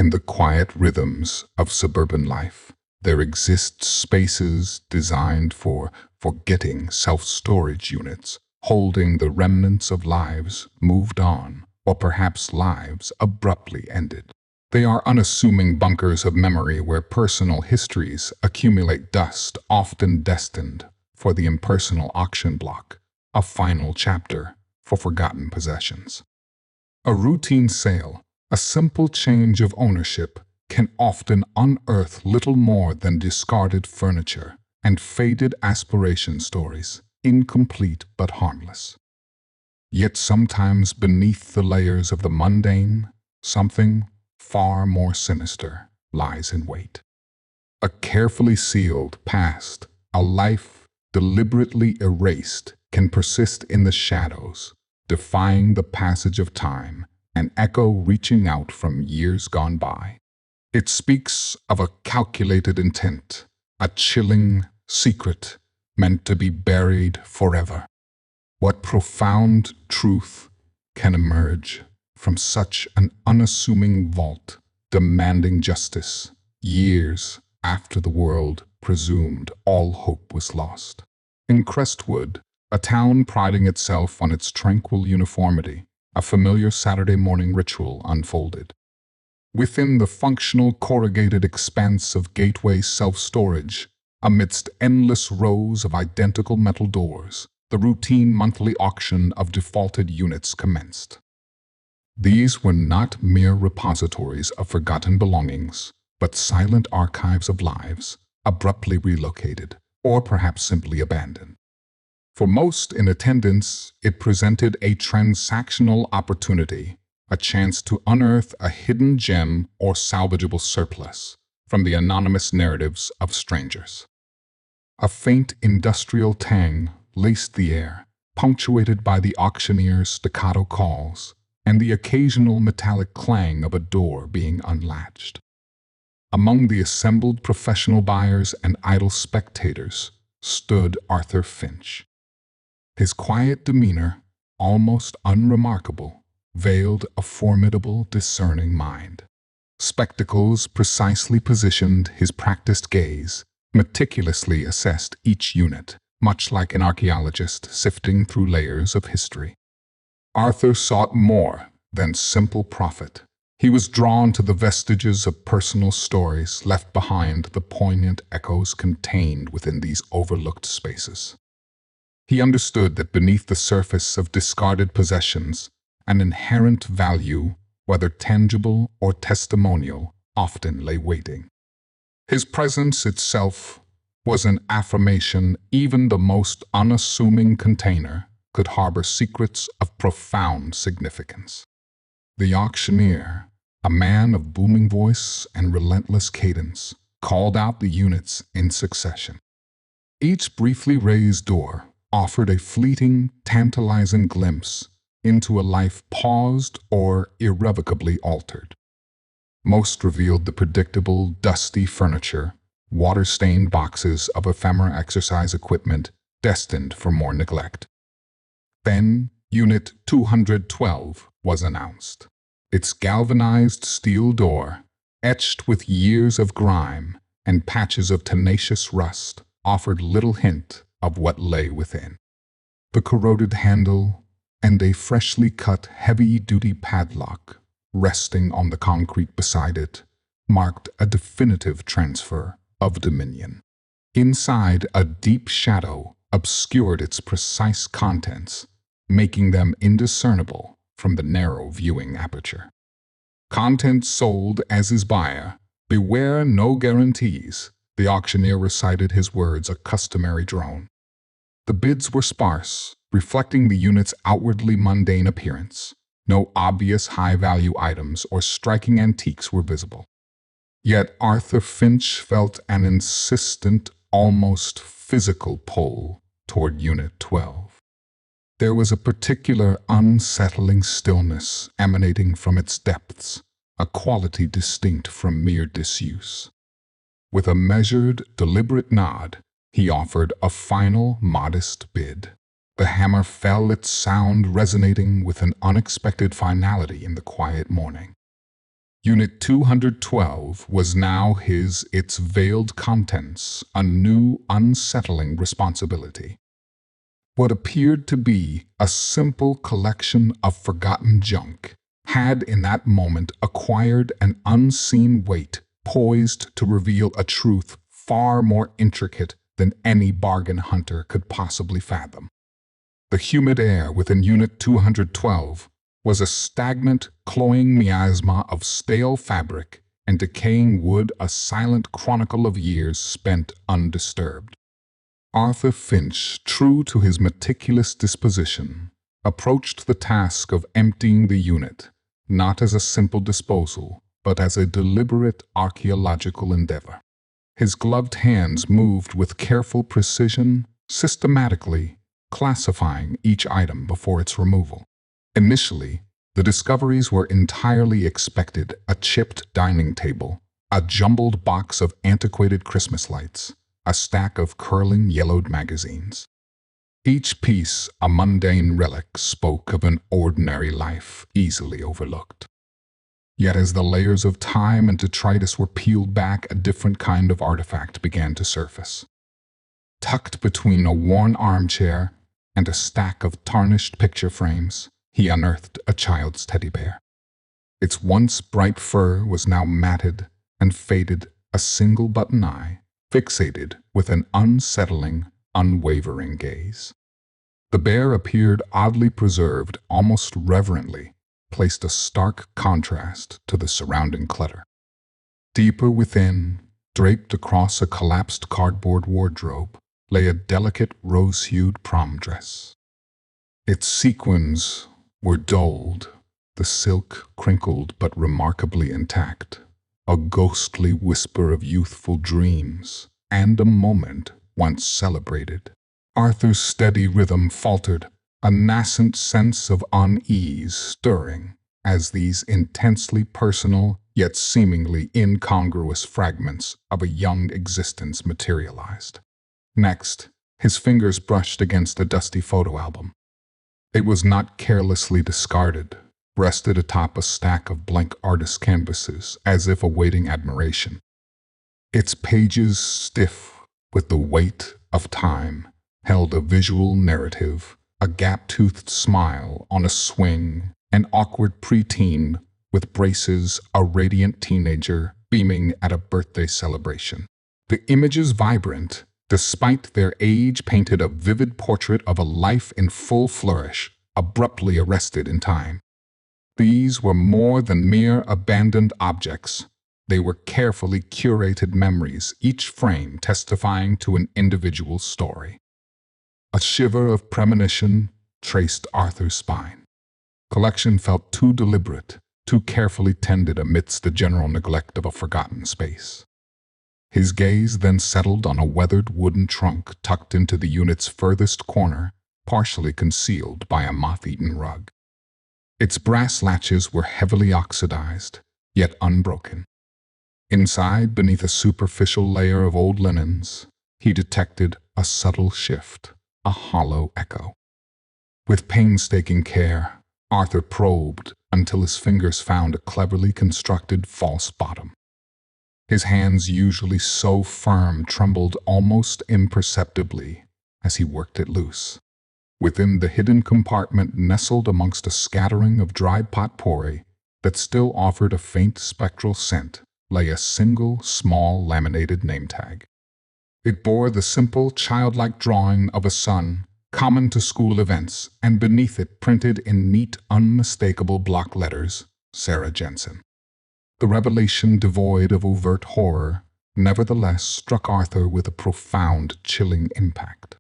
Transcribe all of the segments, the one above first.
In the quiet rhythms of suburban life, there exist spaces designed for forgetting self-storage units, holding the remnants of lives moved on, or perhaps lives abruptly ended. They are unassuming bunkers of memory where personal histories accumulate dust, often destined for the impersonal auction block, a final chapter for forgotten possessions. A routine sale, a simple change of ownership, can often unearth little more than discarded furniture and faded aspiration stories, incomplete but harmless. Yet sometimes beneath the layers of the mundane, something far more sinister lies in wait. A carefully sealed past, a life deliberately erased, can persist in the shadows, defying the passage of time, an echo reaching out from years gone by. It speaks of a calculated intent, a chilling secret meant to be buried forever. What profound truth can emerge from such an unassuming vault, demanding justice, years after the world presumed all hope was lost? In Crestwood, a town priding itself on its tranquil uniformity, a familiar Saturday morning ritual unfolded. Within the functional corrugated expanse of Gateway self-storage, amidst endless rows of identical metal doors, the routine monthly auction of defaulted units commenced. These were not mere repositories of forgotten belongings, but silent archives of lives, abruptly relocated, or perhaps simply abandoned. For most in attendance, it presented a transactional opportunity, a chance to unearth a hidden gem or salvageable surplus from the anonymous narratives of strangers. A faint industrial tang laced the air, punctuated by the auctioneer's staccato calls and the occasional metallic clang of a door being unlatched. Among the assembled professional buyers and idle spectators stood Arthur Finch. His quiet demeanor, almost unremarkable, veiled a formidable, discerning mind. Spectacles precisely positioned his practiced gaze, meticulously assessed each unit, much like an archaeologist sifting through layers of history. Arthur sought more than simple profit. He was drawn to the vestiges of personal stories left behind, the poignant echoes contained within these overlooked spaces. He understood that beneath the surface of discarded possessions, an inherent value, whether tangible or testimonial, often lay waiting. His presence itself was an affirmation. Even the most unassuming container could harbor secrets of profound significance. The auctioneer, a man of booming voice and relentless cadence, called out the units in succession. Each briefly raised door offered a fleeting, tantalizing glimpse into a life paused or irrevocably altered. Most revealed the predictable, dusty furniture, water-stained boxes of ephemera exercise equipment destined for more neglect. Then, Unit 212 was announced. Its galvanized steel door, etched with years of grime and patches of tenacious rust, offered little hint of what lay within. The corroded handle and a freshly cut heavy-duty padlock resting on the concrete beside it marked a definitive transfer of dominion. Inside, a deep shadow obscured its precise contents, making them indiscernible from the narrow viewing aperture. Content sold as his buyer. Beware no guarantees. The auctioneer recited his words, a customary drone. The bids were sparse, reflecting the unit's outwardly mundane appearance. No obvious high-value items or striking antiques were visible. Yet Arthur Finch felt an insistent, almost physical pull toward Unit 12. There was a particular unsettling stillness emanating from its depths, a quality distinct from mere disuse. With a measured, deliberate nod, he offered a final, modest bid. The hammer fell, its sound resonating with an unexpected finality in the quiet morning. Unit 212 was now its veiled contents, a new, unsettling responsibility. What appeared to be a simple collection of forgotten junk had in that moment acquired an unseen weight, poised to reveal a truth far more intricate than any bargain hunter could possibly fathom. The humid air within Unit 212 was a stagnant, cloying miasma of stale fabric and decaying wood, a silent chronicle of years spent undisturbed. Arthur Finch, true to his meticulous disposition, approached the task of emptying the unit, not as a simple disposal, but as a deliberate archaeological endeavor. His gloved hands moved with careful precision, systematically classifying each item before its removal. Initially, the discoveries were entirely expected: a chipped dining table, a jumbled box of antiquated Christmas lights, a stack of curling yellowed magazines. Each piece, a mundane relic, spoke of an ordinary life easily overlooked. Yet as the layers of time and detritus were peeled back, a different kind of artifact began to surface. Tucked between a worn armchair and a stack of tarnished picture frames, he unearthed a child's teddy bear. Its once bright fur was now matted and faded, a single button eye fixated with an unsettling, unwavering gaze. The bear appeared oddly preserved, almost reverently, placed a stark contrast to the surrounding clutter. Deeper within, draped across a collapsed cardboard wardrobe, lay a delicate rose-hued prom dress. Its sequins were dulled, the silk crinkled but remarkably intact, a ghostly whisper of youthful dreams, and a moment once celebrated. Arthur's steady rhythm faltered, a nascent sense of unease stirring as these intensely personal yet seemingly incongruous fragments of a young existence materialized. Next, his fingers brushed against a dusty photo album. It was not carelessly discarded, rested atop a stack of blank artist canvases as if awaiting admiration. Its pages, stiff with the weight of time, held a visual narrative: a gap-toothed smile on a swing, an awkward preteen with braces, a radiant teenager beaming at a birthday celebration. The images, vibrant despite their age, painted a vivid portrait of a life in full flourish, abruptly arrested in time. These were more than mere abandoned objects. They were carefully curated memories, each frame testifying to an individual story. A shiver of premonition traced Arthur's spine. Collection felt too deliberate, too carefully tended amidst the general neglect of a forgotten space. His gaze then settled on a weathered wooden trunk tucked into the unit's furthest corner, partially concealed by a moth-eaten rug. Its brass latches were heavily oxidized, yet unbroken. Inside, beneath a superficial layer of old linens, he detected a subtle shift, a hollow echo. With painstaking care, Arthur probed until his fingers found a cleverly constructed false bottom. His hands, usually so firm, trembled almost imperceptibly as he worked it loose. Within the hidden compartment, nestled amongst a scattering of dried potpourri that still offered a faint spectral scent, lay a single, small, laminated name tag. It bore the simple, childlike drawing of a sun, common to school events, and beneath it, printed in neat, unmistakable block letters, Sarah Jensen. The revelation, devoid of overt horror, nevertheless struck Arthur with a profound, chilling impact.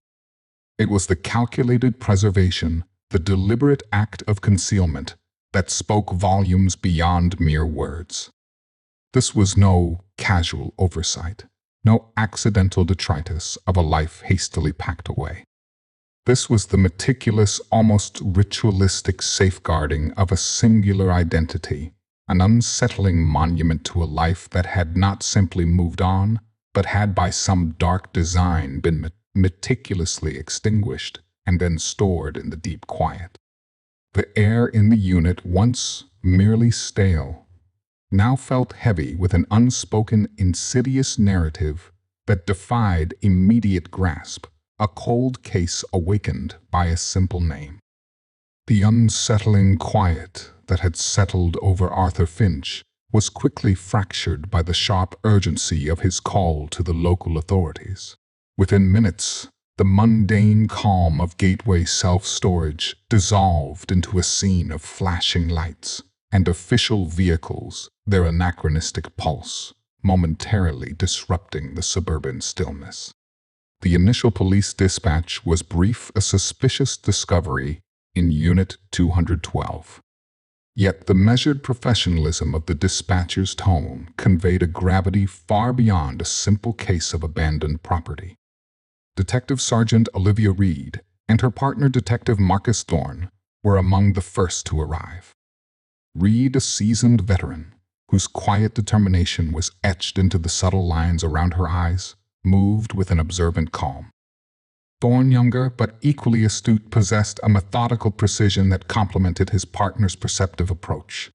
It was the calculated preservation, the deliberate act of concealment, that spoke volumes beyond mere words. This was no casual oversight, no accidental detritus of a life hastily packed away. This was the meticulous, almost ritualistic safeguarding of a singular identity, an unsettling monument to a life that had not simply moved on, but had by some dark design been meticulously extinguished and then stored in the deep quiet. The air in the unit, once merely stale, now felt heavy with an unspoken, insidious narrative that defied immediate grasp, a cold case awakened by a simple name. The unsettling quiet that had settled over Arthur Finch was quickly fractured by the sharp urgency of his call to the local authorities. Within minutes, the mundane calm of Gateway self-storage dissolved into a scene of flashing lights and official vehicles, their anachronistic pulse momentarily disrupting the suburban stillness. The initial police dispatch was brief, a suspicious discovery in Unit 212. Yet the measured professionalism of the dispatcher's tone conveyed a gravity far beyond a simple case of abandoned property. Detective Sergeant Olivia Reed and her partner Detective Marcus Thorne were among the first to arrive. Reed, a seasoned veteran, whose quiet determination was etched into the subtle lines around her eyes, moved with an observant calm. Thorne, younger but equally astute, possessed a methodical precision that complemented his partner's perceptive approach.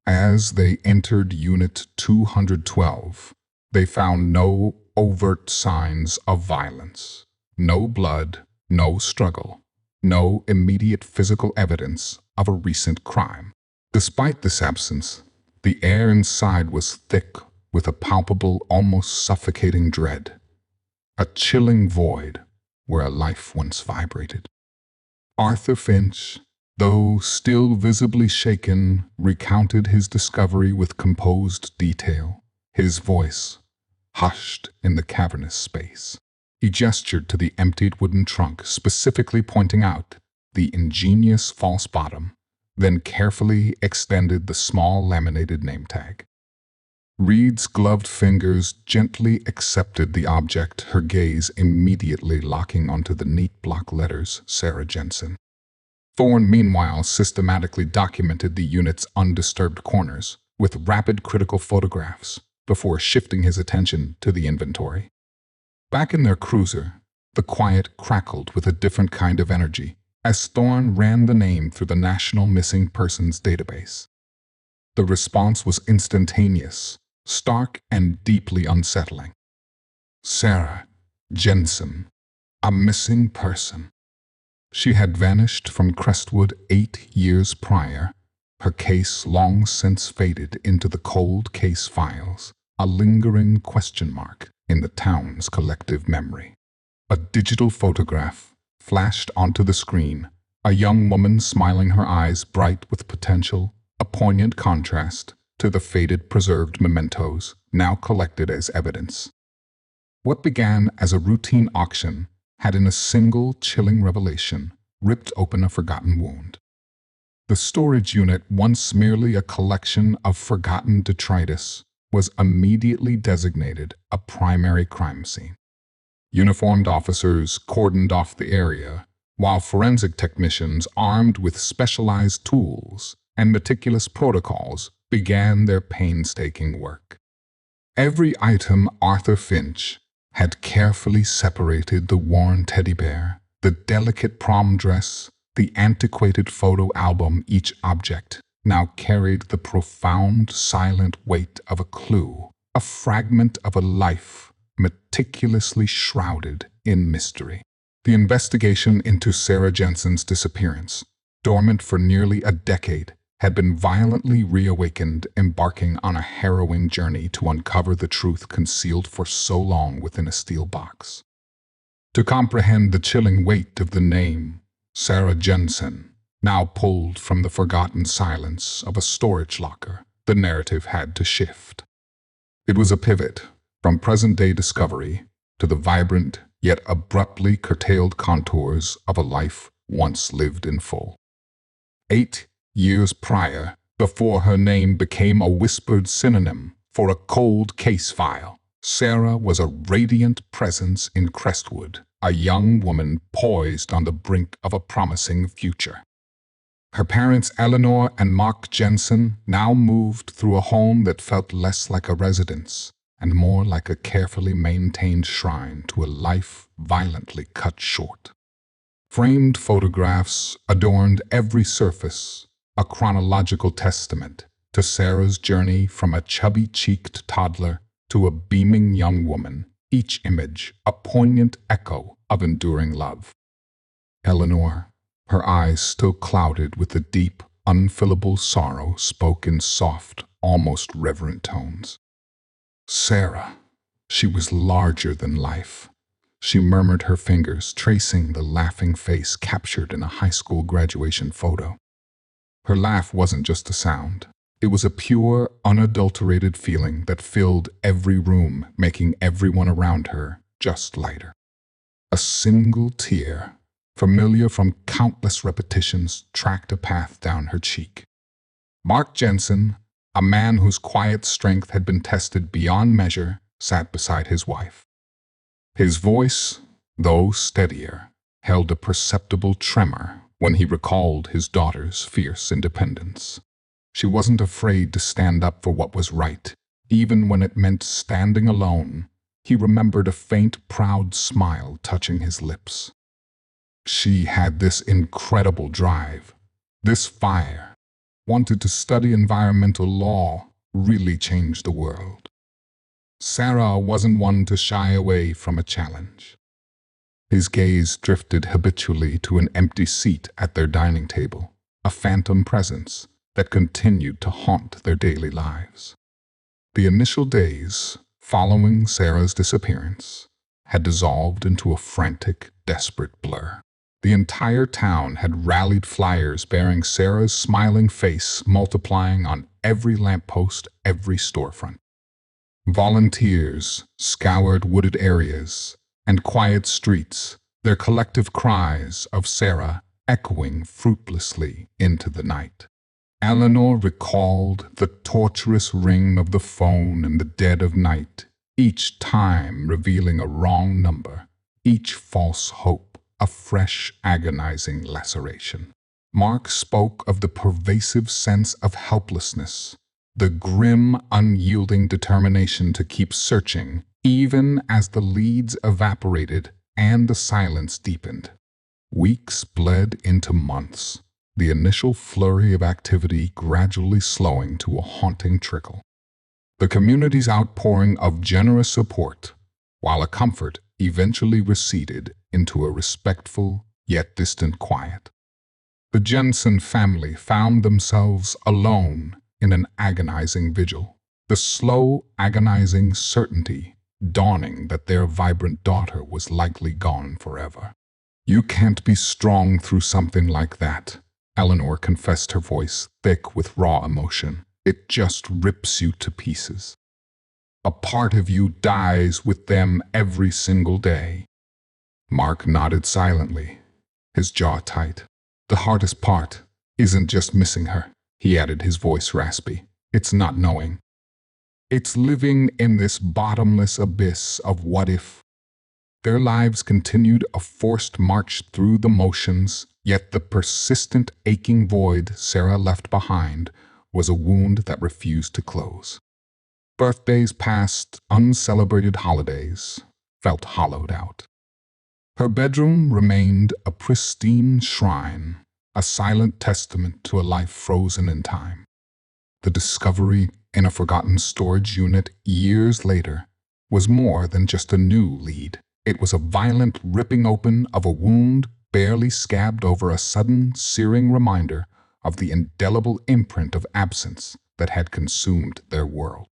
As they entered Unit 212, they found no overt signs of violence. No blood, no struggle, no immediate physical evidence of a recent crime. Despite this absence, the air inside was thick with a palpable, almost suffocating dread. A chilling void where a life once vibrated. Arthur Finch, though still visibly shaken, recounted his discovery with composed detail, his voice hushed in the cavernous space. He gestured to the emptied wooden trunk, specifically pointing out the ingenious false bottom, then carefully extended the small laminated name tag. Reed's gloved fingers gently accepted the object, her gaze immediately locking onto the neat block letters, Sarah Jensen. Thorne, meanwhile, systematically documented the unit's undisturbed corners with rapid critical photographs before shifting his attention to the inventory. Back in their cruiser, the quiet crackled with a different kind of energy as Thorne ran the name through the National Missing Persons database. The response was instantaneous, stark and deeply unsettling. Sarah Jensen, a missing person. She had vanished from Crestwood 8 years prior, her case long since faded into the cold case files, a lingering question mark in the town's collective memory. A digital photograph flashed onto the screen, a young woman smiling, her eyes bright with potential, a poignant contrast to the faded preserved mementos now collected as evidence. What began as a routine auction had, in a single chilling revelation, ripped open a forgotten wound. The storage unit, once merely a collection of forgotten detritus, was immediately designated a primary crime scene. Uniformed officers cordoned off the area, while forensic technicians armed with specialized tools and meticulous protocols began their painstaking work. Every item Arthur Finch had carefully separated: the worn teddy bear, the delicate prom dress, the antiquated photo album. Each object now carried the profound, silent weight of a clue, a fragment of a life meticulously shrouded in mystery. The investigation into Sarah Jensen's disappearance, dormant for nearly a decade, had been violently reawakened, embarking on a harrowing journey to uncover the truth concealed for so long within a steel box. To comprehend the chilling weight of the name, Sarah Jensen, now pulled from the forgotten silence of a storage locker, the narrative had to shift. It was a pivot from present-day discovery to the vibrant yet abruptly curtailed contours of a life once lived in full. 8 years prior, before her name became a whispered synonym for a cold case file, Sarah was a radiant presence in Crestwood, a young woman poised on the brink of a promising future. Her parents, Eleanor and Mark Jensen, now moved through a home that felt less like a residence and more like a carefully maintained shrine to a life violently cut short. Framed photographs adorned every surface, a chronological testament to Sarah's journey from a chubby-cheeked toddler to a beaming young woman, each image a poignant echo of enduring love. Eleanor, her eyes still clouded with the deep, unfillable sorrow, spoke in soft, almost reverent tones. Sarah, she was larger than life. She murmured, her fingers tracing the laughing face captured in a high school graduation photo. Her laugh wasn't just a sound. It was a pure, unadulterated feeling that filled every room, making everyone around her just lighter. A single tear, familiar from countless repetitions, tracked a path down her cheek. Mark Jensen, a man whose quiet strength had been tested beyond measure, sat beside his wife. His voice, though steadier, held a perceptible tremor when he recalled his daughter's fierce independence. She wasn't afraid to stand up for what was right, even when it meant standing alone. He remembered a faint, proud smile touching his lips. She had this incredible drive, this fire, wanted to study environmental law, really change the world. Sarah wasn't one to shy away from a challenge. His gaze drifted habitually to an empty seat at their dining table, a phantom presence that continued to haunt their daily lives. The initial days following Sarah's disappearance had dissolved into a frantic, desperate blur. The entire town had rallied flyers bearing Sarah's smiling face, multiplying on every lamppost, every storefront. Volunteers scoured wooded areas and quiet streets, their collective cries of Sarah echoing fruitlessly into the night. Eleanor recalled the torturous ring of the phone in the dead of night, each time revealing a wrong number, each false hope a fresh, agonizing laceration. Mark spoke of the pervasive sense of helplessness, the grim, unyielding determination to keep searching, even as the leads evaporated and the silence deepened. Weeks bled into months, the initial flurry of activity gradually slowing to a haunting trickle. The community's outpouring of generous support, while a comfort, eventually receded into a respectful yet distant quiet. The Jensen family found themselves alone in an agonizing vigil, the slow, agonizing certainty dawning that their vibrant daughter was likely gone forever. "You can't be strong through something like that," Eleanor confessed, her voice thick with raw emotion. "It just rips you to pieces. A part of you dies with them every single day." Mark nodded silently, his jaw tight. "The hardest part isn't just missing her," he added, his voice raspy. "It's not knowing. It's living in this bottomless abyss of what if." Their lives continued a forced march through the motions, yet the persistent, aching void Sarah left behind was a wound that refused to close. Birthdays passed, uncelebrated holidays felt hollowed out. Her bedroom remained a pristine shrine, a silent testament to a life frozen in time. The discovery in a forgotten storage unit years later was more than just a new lead. It was a violent ripping open of a wound barely scabbed over, a sudden, searing reminder of the indelible imprint of absence that had consumed their world.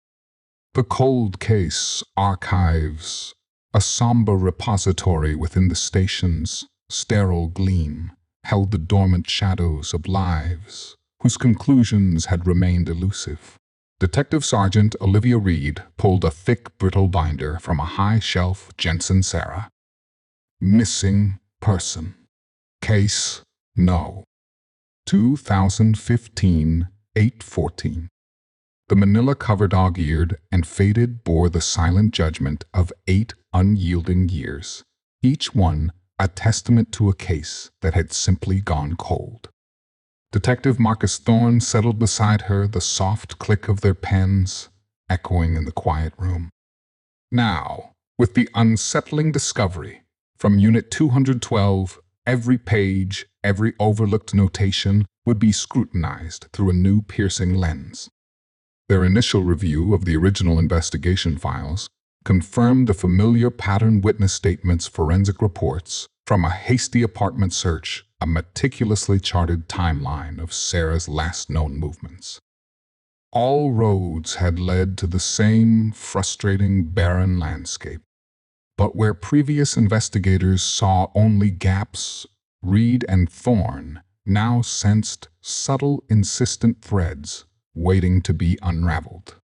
The cold case archives, a somber repository within the station's sterile gleam, held the dormant shadows of lives whose conclusions had remained elusive. Detective Sergeant Olivia Reed pulled a thick, brittle binder from a high shelf. Jensen Sarah. Missing person. Case No. 2015, 814. The manila cover, dog-eared and faded, bore the silent judgment of 8 unyielding years, each one a testament to a case that had simply gone cold. Detective Marcus Thorne settled beside her, the soft click of their pens echoing in the quiet room. Now, with the unsettling discovery, from Unit 212, every page, every overlooked notation would be scrutinized through a new piercing lens. Their initial review of the original investigation files confirmed the familiar pattern: witness statements, forensic reports from a hasty apartment search, a meticulously charted timeline of Sarah's last known movements. All roads had led to the same frustrating, barren landscape. But where previous investigators saw only gaps, Reed and Thorne now sensed subtle, insistent threads waiting to be unraveled.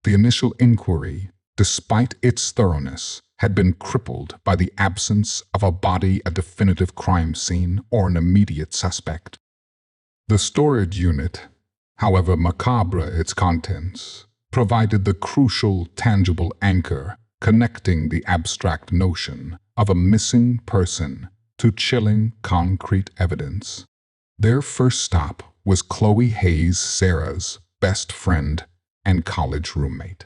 The initial inquiry, despite its thoroughness, had been crippled by the absence of a body, a definitive crime scene, or an immediate suspect. The storage unit, however macabre its contents, provided the crucial, tangible anchor connecting the abstract notion of a missing person to chilling, concrete evidence. Their first stop was Chloe Hayes, Sarah's best friend and college roommate.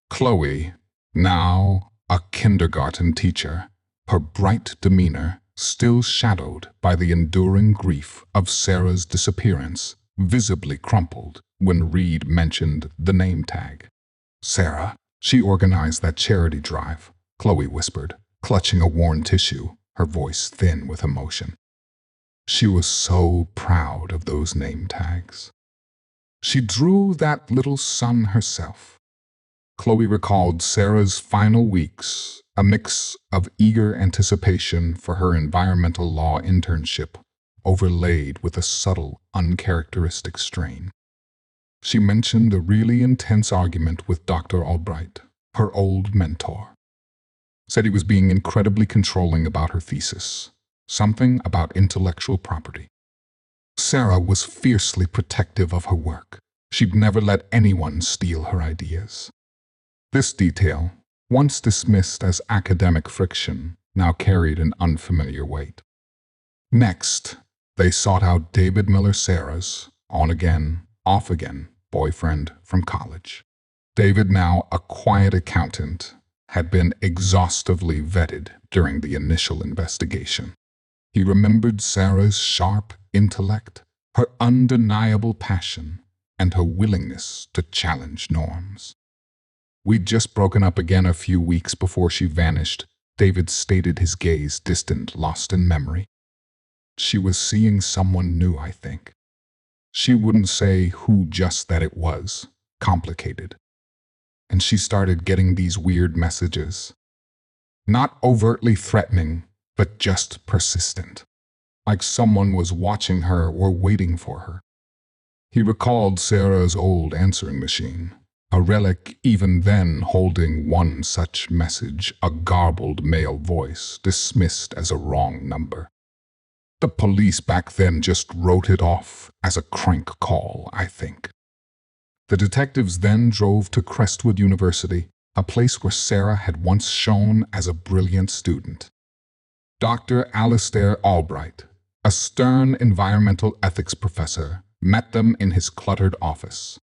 Chloe, now a kindergarten teacher, her bright demeanor still shadowed by the enduring grief of Sarah's disappearance, visibly crumpled when Reed mentioned the name tag. "Sarah, she organized that charity drive," Chloe whispered, clutching a worn tissue, her voice thin with emotion. She was so proud of those name tags. She drew that little son herself. Chloe recalled Sarah's final weeks, a mix of eager anticipation for her environmental law internship, overlaid with a subtle, uncharacteristic strain. She mentioned a really intense argument with Dr. Albright, her old mentor. Said he was being incredibly controlling about her thesis, something about intellectual property. Sarah was fiercely protective of her work. She'd never let anyone steal her ideas. This detail, once dismissed as academic friction, now carried an unfamiliar weight. Next, they sought out David Miller, Sarah's on-again, off-again boyfriend from college. David, now a quiet accountant, had been exhaustively vetted during the initial investigation. He remembered Sarah's sharp intellect, her undeniable passion, and her willingness to challenge norms. "We'd just broken up again a few weeks before she vanished," David stated, his gaze distant, lost in memory. "She was seeing someone new, I think. She wouldn't say who, just that it was complicated. And she started getting these weird messages. Not overtly threatening, but just persistent. Like someone was watching her or waiting for her." He recalled Sarah's old answering machine, a relic even then holding one such message, a garbled male voice dismissed as a wrong number. "The police back then just wrote it off as a crank call, I think." The detectives then drove to Crestwood University, a place where Sarah had once shone as a brilliant student. Dr. Alistair Albright, a stern environmental ethics professor, met them in his cluttered office.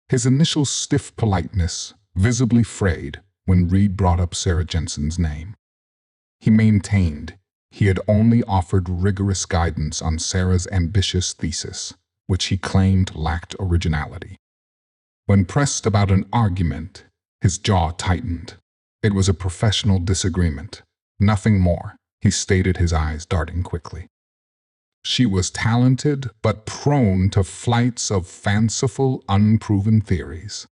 His initial stiff politeness visibly frayed when Reed brought up Sarah Jensen's name. He maintained he had only offered rigorous guidance on Sarah's ambitious thesis, which he claimed lacked originality. When pressed about an argument, his jaw tightened. It was a professional disagreement, nothing more, he stated, his eyes darting quickly. She was talented, but prone to flights of fanciful, unproven theories.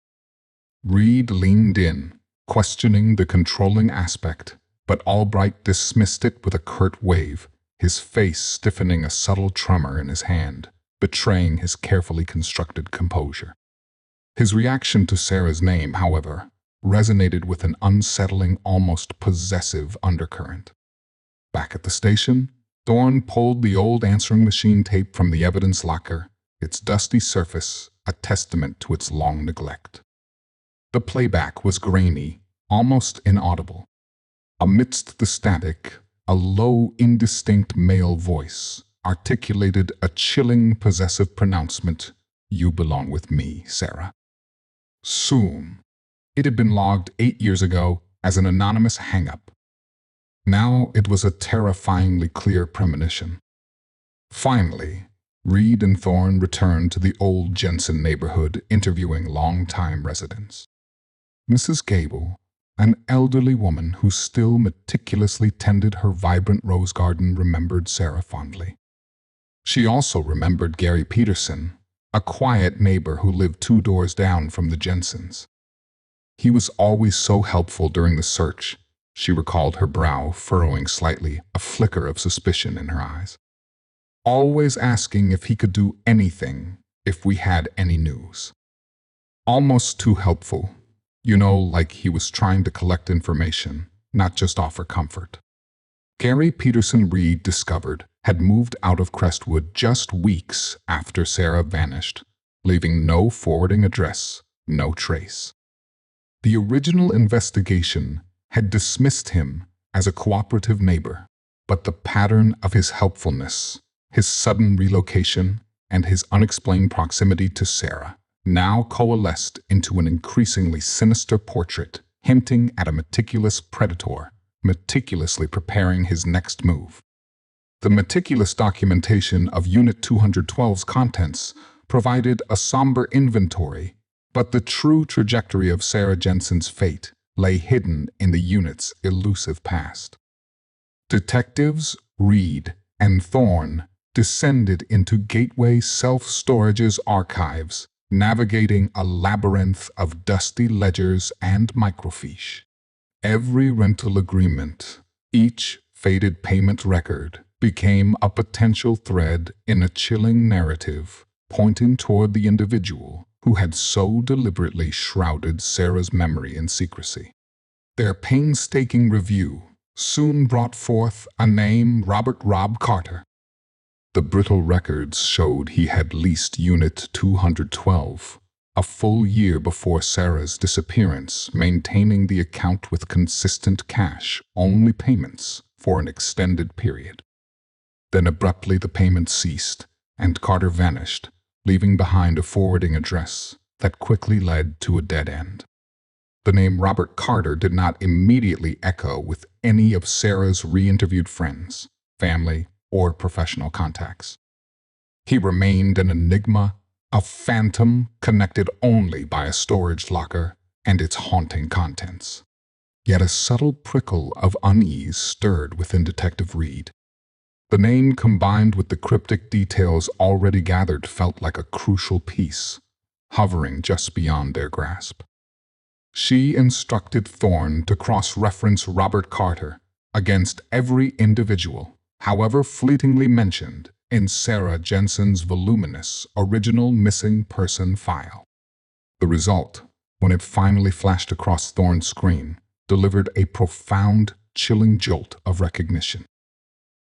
Reed leaned in, questioning the controlling aspect, but Albright dismissed it with a curt wave, his face stiffening, a subtle tremor in his hand, betraying his carefully constructed composure. His reaction to Sarah's name, however, resonated with an unsettling, almost possessive undercurrent. Back at the station, Thorne pulled the old answering machine tape from the evidence locker, its dusty surface a testament to its long neglect. The playback was grainy, almost inaudible. Amidst the static, a low, indistinct male voice articulated a chilling, possessive pronouncement: "You belong with me, Sarah." Soon, it had been logged 8 years ago as an anonymous hang-up. Now it was a terrifyingly clear premonition. Finally, Reed and Thorne returned to the old Jensen neighborhood, interviewing longtime residents. Mrs. Gable, an elderly woman who still meticulously tended her vibrant rose garden, remembered Sarah fondly. She also remembered Gary Peterson, a quiet neighbor who lived 2 doors down from the Jensens. He was always so helpful during the search, she recalled, her brow furrowing slightly, a flicker of suspicion in her eyes. Always asking if he could do anything, if we had any news. Almost too helpful. Like he was trying to collect information, not just offer comfort. Gary Peterson, Reed discovered, had moved out of Crestwood just weeks after Sarah vanished, leaving no forwarding address, no trace. The original investigation had dismissed him as a cooperative neighbor, but the pattern of his helpfulness, his sudden relocation, and his unexplained proximity to Sarah now coalesced into an increasingly sinister portrait, hinting at a meticulous predator, meticulously preparing his next move. The meticulous documentation of Unit 212's contents provided a somber inventory, but the true trajectory of Sarah Jensen's fate lay hidden in the unit's elusive past. Detectives Reed and Thorne descended into Gateway Self-Storage's archives, navigating a labyrinth of dusty ledgers and microfiche. Every rental agreement, each faded payment record, became a potential thread in a chilling narrative pointing toward the individual who had so deliberately shrouded Sarah's memory in secrecy. Their painstaking review soon brought forth a name: Robert "Rob" Carter. The brittle records showed he had leased Unit 212 a full year before Sarah's disappearance, maintaining the account with consistent cash-only payments for an extended period. Then abruptly the payments ceased, and Carter vanished, leaving behind a forwarding address that quickly led to a dead end. The name Robert Carter did not immediately echo with any of Sarah's re-interviewed friends, family, or professional contacts. He remained an enigma, a phantom connected only by a storage locker and its haunting contents. Yet a subtle prickle of unease stirred within Detective Reed. The name, combined with the cryptic details already gathered, felt like a crucial piece, hovering just beyond their grasp. She instructed Thorne to cross-reference Robert Carter against every individual, however fleetingly mentioned, in Sarah Jensen's voluminous original missing person file. The result, when it finally flashed across Thorne's screen, delivered a profound, chilling jolt of recognition.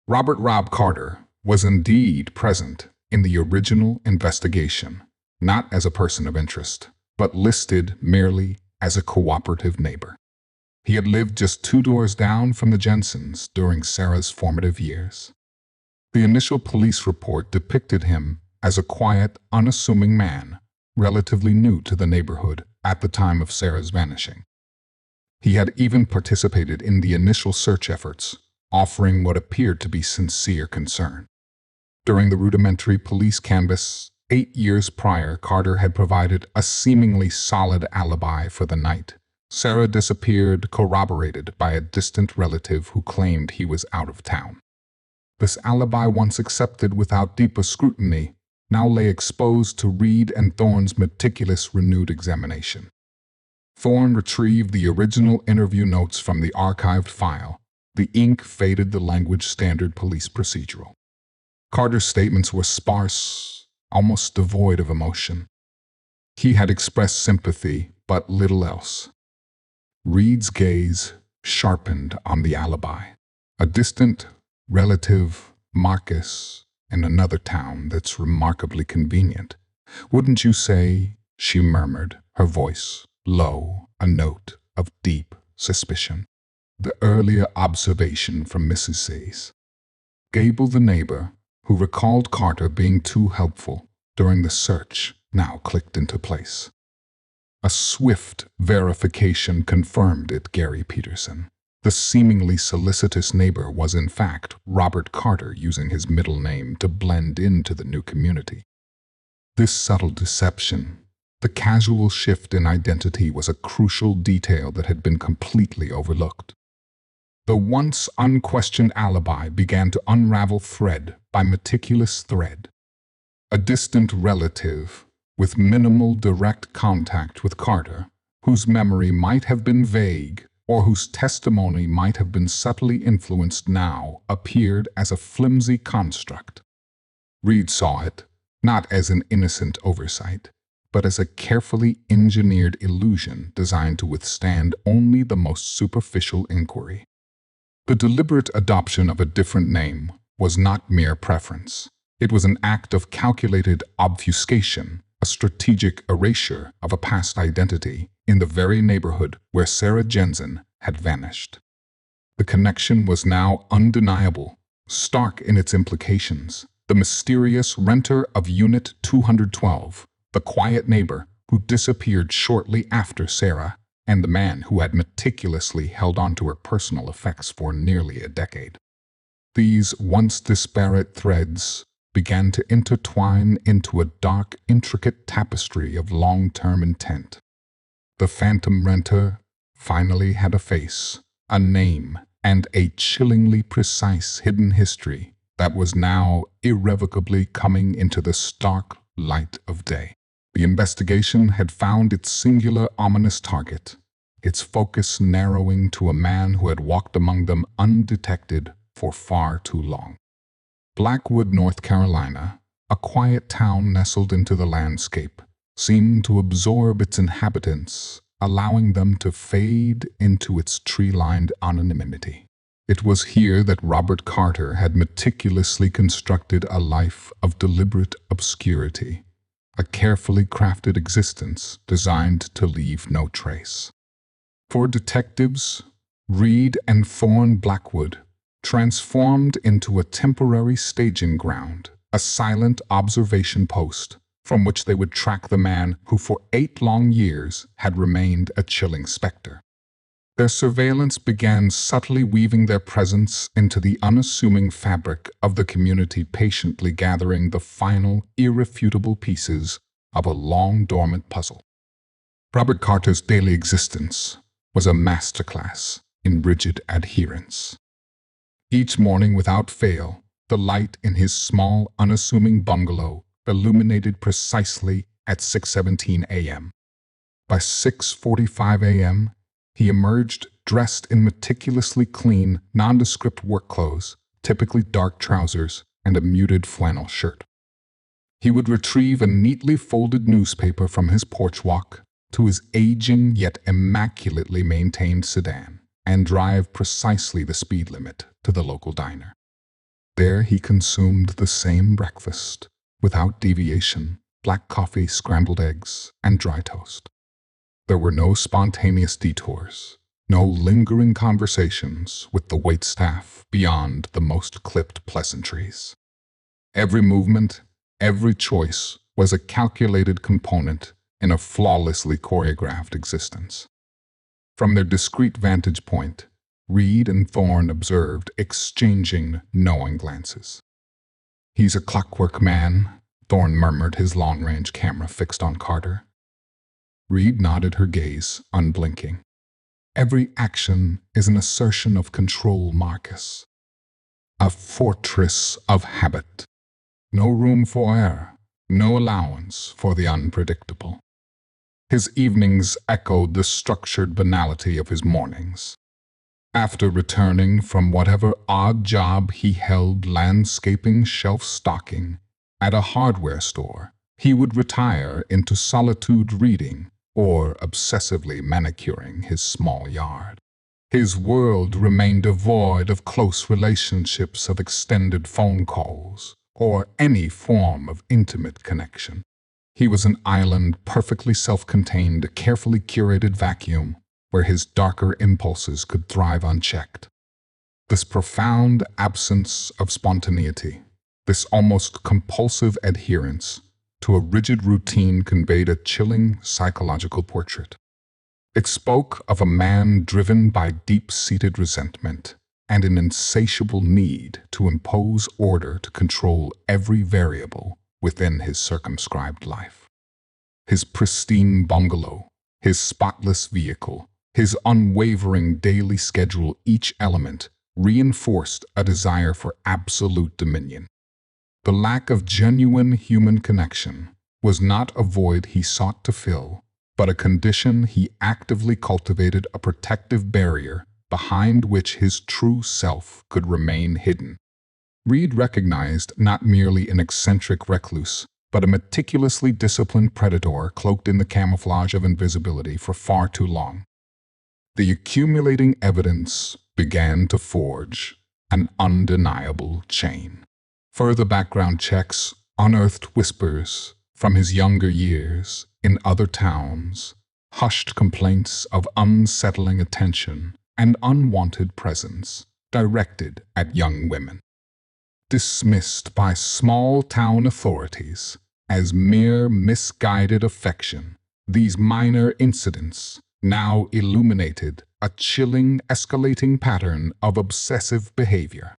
Robert "Rob" Carter was indeed present in the original investigation, not as a person of interest, but listed merely as a cooperative neighbor. He had lived just 2 doors down from the Jensens during Sarah's formative years. The initial police report depicted him as a quiet, unassuming man, relatively new to the neighborhood at the time of Sarah's vanishing. He had even participated in the initial search efforts, offering what appeared to be sincere concern. During the rudimentary police canvass 8 years prior, Carter had provided a seemingly solid alibi for the night. Sarah disappeared, corroborated by a distant relative who claimed he was out of town. This alibi, once accepted without deeper scrutiny, now lay exposed to Reed and Thorne's meticulous renewed examination. Thorne retrieved the original interview notes from the archived file. The ink faded, the language standard police procedural. Carter's statements were sparse, almost devoid of emotion. He had expressed sympathy, but little else. Reed's gaze sharpened on the alibi. A distant relative, Marcus, in another town that's remarkably convenient. "Wouldn't you say?" she murmured, her voice low, a note of deep suspicion. The earlier observation from Mrs. Sayes. Gable, the neighbor, who recalled Carter being too helpful during the search, now clicked into place. A swift verification confirmed it: Gary Peterson. The seemingly solicitous neighbor was in fact Robert Carter, using his middle name to blend into the new community. This subtle deception, the casual shift in identity, was a crucial detail that had been completely overlooked. The once unquestioned alibi began to unravel thread by meticulous thread. A distant relative, with minimal direct contact with Carter, whose memory might have been vague or whose testimony might have been subtly influenced, now appeared as a flimsy construct. Reed saw it, not as an innocent oversight, but as a carefully engineered illusion designed to withstand only the most superficial inquiry. The deliberate adoption of a different name was not mere preference. It was an act of calculated obfuscation, a strategic erasure of a past identity in the very neighborhood where Sarah Jensen had vanished. The connection was now undeniable, stark in its implications. The mysterious renter of Unit 212, the quiet neighbor who disappeared shortly after Sarah, and the man who had meticulously held on to her personal effects for nearly a decade. These once disparate threads began to intertwine into a dark, intricate tapestry of long-term intent. The phantom renter finally had a face, a name, and a chillingly precise hidden history that was now irrevocably coming into the stark light of day. The investigation had found its singular ominous target, its focus narrowing to a man who had walked among them undetected for far too long. Blackwood, North Carolina, a quiet town nestled into the landscape, seemed to absorb its inhabitants, allowing them to fade into its tree-lined anonymity. It was here that Robert Carter had meticulously constructed a life of deliberate obscurity, a carefully crafted existence designed to leave no trace. For detectives, Reed and Thorne Blackwood transformed into a temporary staging ground, a silent observation post from which they would track the man who for 8 long years had remained a chilling specter. Their surveillance began subtly weaving their presence into the unassuming fabric of the community, patiently gathering the final, irrefutable pieces of a long-dormant puzzle. Robert Carter's daily existence was a masterclass in rigid adherence. Each morning, without fail, the light in his small, unassuming bungalow illuminated precisely at 6:17 a.m. By 6:45 a.m., he emerged dressed in meticulously clean, nondescript work clothes, typically dark trousers and a muted flannel shirt. He would retrieve a neatly folded newspaper from his porch walk to his aging yet immaculately maintained sedan and drive precisely the speed limit to the local diner. There he consumed the same breakfast, without deviation: black coffee, scrambled eggs, and dry toast. There were no spontaneous detours, no lingering conversations with the waitstaff beyond the most clipped pleasantries. Every movement, every choice was a calculated component in a flawlessly choreographed existence. From their discreet vantage point, Reed and Thorne observed, exchanging knowing glances. "He's a clockwork man," Thorne murmured, his long-range camera fixed on Carter. Reed nodded, her gaze unblinking. "Every action is an assertion of control, Marcus. A fortress of habit. No room for error, no allowance for the unpredictable." His evenings echoed the structured banality of his mornings. After returning from whatever odd job he held, landscaping, shelf-stocking, at a hardware store, he would retire into solitude, reading or obsessively manicuring his small yard. His world remained devoid of close relationships, of extended phone calls, or any form of intimate connection. He was an island, perfectly self-contained, a carefully curated vacuum where his darker impulses could thrive unchecked. This profound absence of spontaneity, this almost compulsive adherence to a rigid routine, conveyed a chilling psychological portrait. It spoke of a man driven by deep-seated resentment and an insatiable need to impose order to control every variable within his circumscribed life. His pristine bungalow, his spotless vehicle, his unwavering daily schedule, each element reinforced a desire for absolute dominion. The lack of genuine human connection was not a void he sought to fill, but a condition he actively cultivated, a protective barrier behind which his true self could remain hidden. Reed recognized not merely an eccentric recluse, but a meticulously disciplined predator cloaked in the camouflage of invisibility for far too long. The accumulating evidence began to forge an undeniable chain. Further background checks unearthed whispers from his younger years in other towns, hushed complaints of unsettling attention and unwanted presence directed at young women. Dismissed by small-town authorities as mere misguided affection, these minor incidents now illuminated a chilling, escalating pattern of obsessive behavior.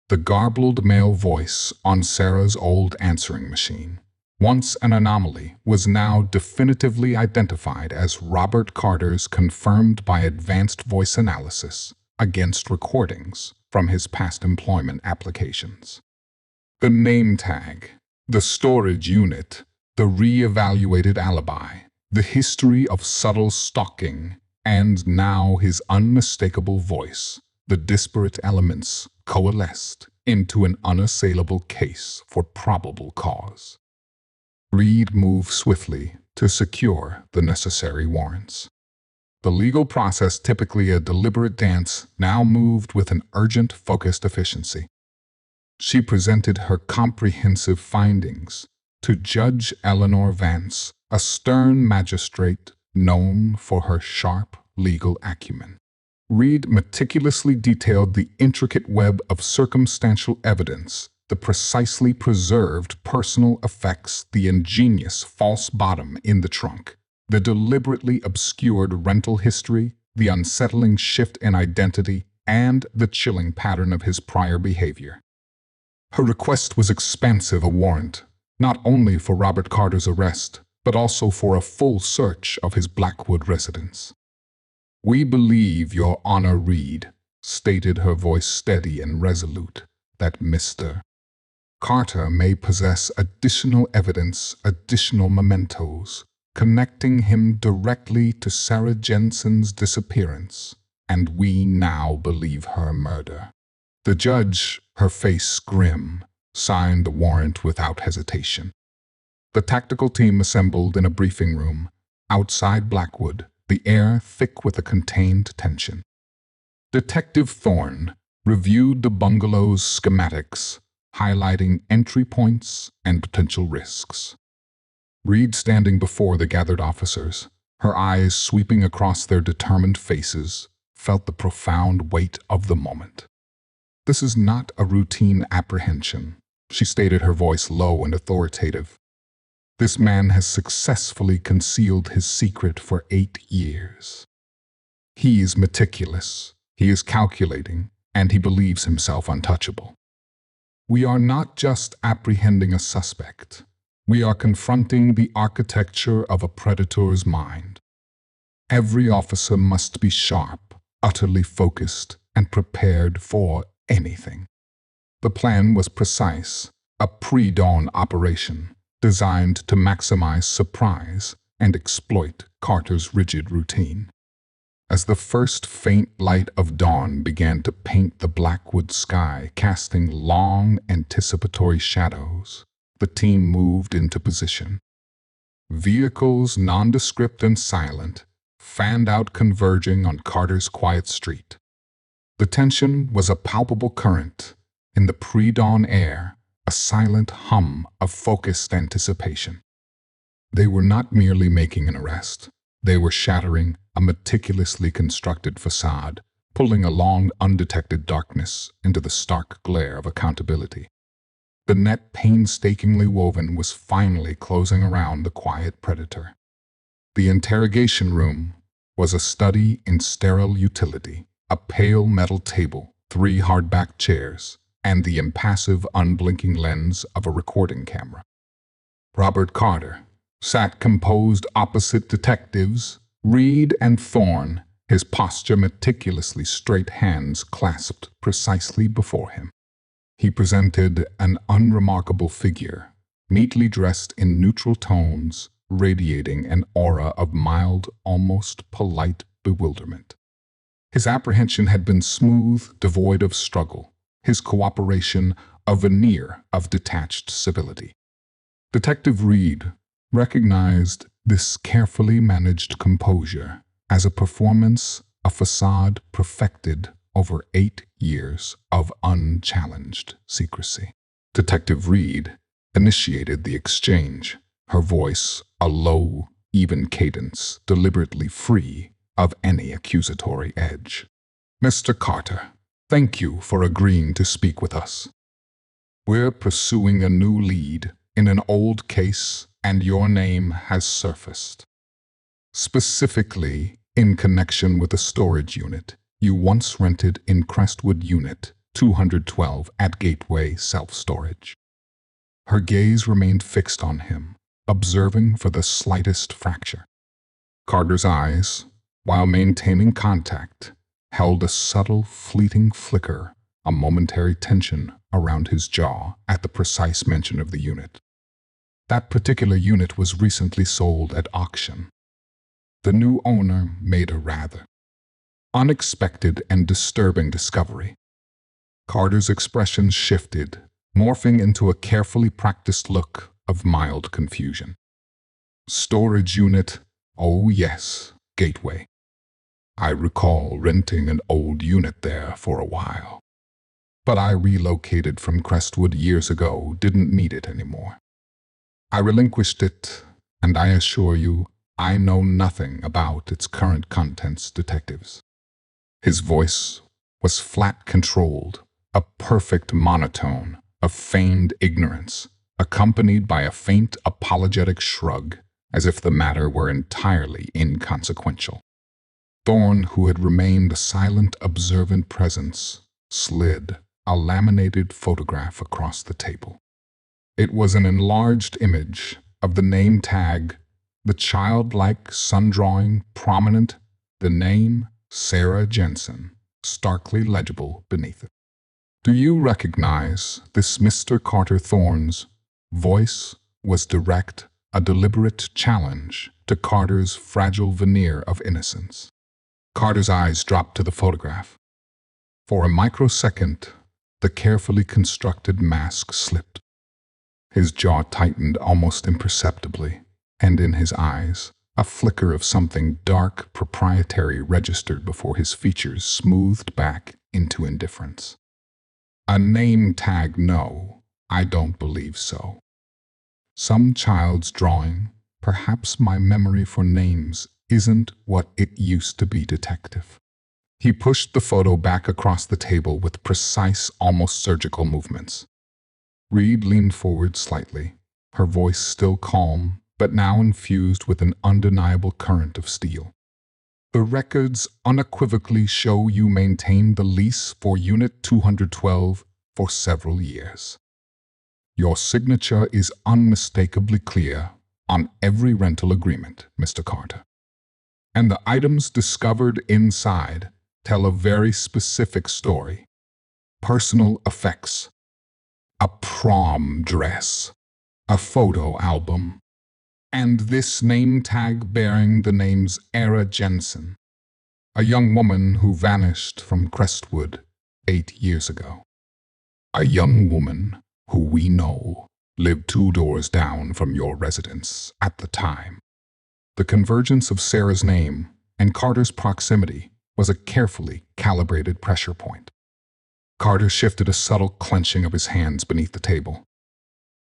The garbled male voice on Sarah's old answering machine, once an anomaly, was now definitively identified as Robert Carter's, confirmed by advanced voice analysis against recordings from his past employment applications. The name tag, the storage unit, the re-evaluated alibi, the history of subtle stalking, and now his unmistakable voice, the disparate elements coalesced into an unassailable case for probable cause. Reed moved swiftly to secure the necessary warrants. The legal process, typically a deliberate dance, now moved with an urgent, focused efficiency. She presented her comprehensive findings to Judge Eleanor Vance, a stern magistrate known for her sharp legal acumen. Reed meticulously detailed the intricate web of circumstantial evidence, the precisely preserved personal effects, the ingenious false bottom in the trunk, the deliberately obscured rental history, the unsettling shift in identity, and the chilling pattern of his prior behavior. Her request was expansive, a warrant, not only for Robert Carter's arrest, but also for a full search of his Blackwood residence. "We believe, Your Honor, Reed," stated her voice steady and resolute, "that Mr. Carter may possess additional evidence, additional mementos, connecting him directly to Sarah Jensen's disappearance, and we now believe her murder." The judge, her face grim, signed the warrant without hesitation. The tactical team assembled in a briefing room outside Blackwood, the air thick with a contained tension. Detective Thorne reviewed the bungalow's schematics, highlighting entry points and potential risks. Reed, standing before the gathered officers, her eyes sweeping across their determined faces, felt the profound weight of the moment. "This is not a routine apprehension," she stated, her voice low and authoritative. "This man has successfully concealed his secret for 8 years. He is meticulous, he is calculating, and he believes himself untouchable. We are not just apprehending a suspect. We are confronting the architecture of a predator's mind. Every officer must be sharp, utterly focused, and prepared for anything." The plan was precise, a pre-dawn operation designed to maximize surprise and exploit Carter's rigid routine. As the first faint light of dawn began to paint the Blackwood sky, casting long, anticipatory shadows, the team moved into position. Vehicles, nondescript and silent, fanned out, converging on Carter's quiet street. The tension was a palpable current. In the pre-dawn air, a silent hum of focused anticipation. They were not merely making an arrest. They were shattering a meticulously constructed facade, pulling along undetected darkness into the stark glare of accountability. The net, painstakingly woven, was finally closing around the quiet predator. The interrogation room, was a study in sterile utility, a pale metal table, 3 hardback chairs, and the impassive, unblinking lens of a recording camera. Robert Carter sat composed opposite detectives, Reed and Thorne, his posture meticulously straight, hands clasped precisely before him. He presented an unremarkable figure, neatly dressed in neutral tones, radiating an aura of mild, almost polite bewilderment. His apprehension had been smooth, devoid of struggle, his cooperation a veneer of detached civility. Detective Reed recognized this carefully managed composure as a performance, a facade perfected over 8 years of unchallenged secrecy. Detective Reed initiated the exchange, her voice a low, even cadence, deliberately free of any accusatory edge. "Mr. Carter, thank you for agreeing to speak with us. We're pursuing a new lead in an old case, and your name has surfaced. Specifically, in connection with a storage unit you once rented in Crestwood Unit 212 at Gateway Self-Storage." Her gaze remained fixed on him, observing for the slightest fracture. Carter's eyes, while maintaining contact, held a subtle, fleeting flicker, a momentary tension around his jaw at the precise mention of the unit. That particular unit was recently sold at auction. The new owner made a rather unexpected and disturbing discovery. Carter's expression shifted, morphing into a carefully practiced look of mild confusion. "Storage unit, oh yes, Gateway. I recall renting an old unit there for a while. But I relocated from Crestwood years ago, didn't need it anymore. I relinquished it, and I assure you, I know nothing about its current contents, detectives." His voice was flat, controlled, a perfect monotone of feigned ignorance, accompanied by a faint apologetic shrug, as if the matter were entirely inconsequential. Thorne, who had remained a silent, observant presence, slid a laminated photograph across the table. It was an enlarged image of the name tag, the childlike sun-drawing prominent, the name Sarah Jensen, starkly legible beneath it. "Do you recognize this Mr. Carter?" Thorne's voice was direct, a deliberate challenge to Carter's fragile veneer of innocence. Carter's eyes dropped to the photograph. For a microsecond, the carefully constructed mask slipped. His jaw tightened almost imperceptibly, and in his eyes, a flicker of something dark, proprietary registered before his features smoothed back into indifference. "A name tag, no, I don't believe so. Some child's drawing, perhaps my memory for names isn't what it used to be, detective." He pushed the photo back across the table with precise, almost surgical movements. Reed leaned forward slightly, her voice still calm, but now infused with an undeniable current of steel. "The records unequivocally show you maintained the lease for Unit 212 for several years. Your signature is unmistakably clear on every rental agreement, Mr. Carter. And the items discovered inside tell a very specific story. Personal effects, a prom dress, a photo album, and this name tag bearing the names Sarah Jensen, a young woman who vanished from Crestwood 8 years ago. A young woman who we know lived 2 doors down from your residence at the time." The convergence of Sarah's name and Carter's proximity was a carefully calibrated pressure point. Carter shifted a subtle clenching of his hands beneath the table.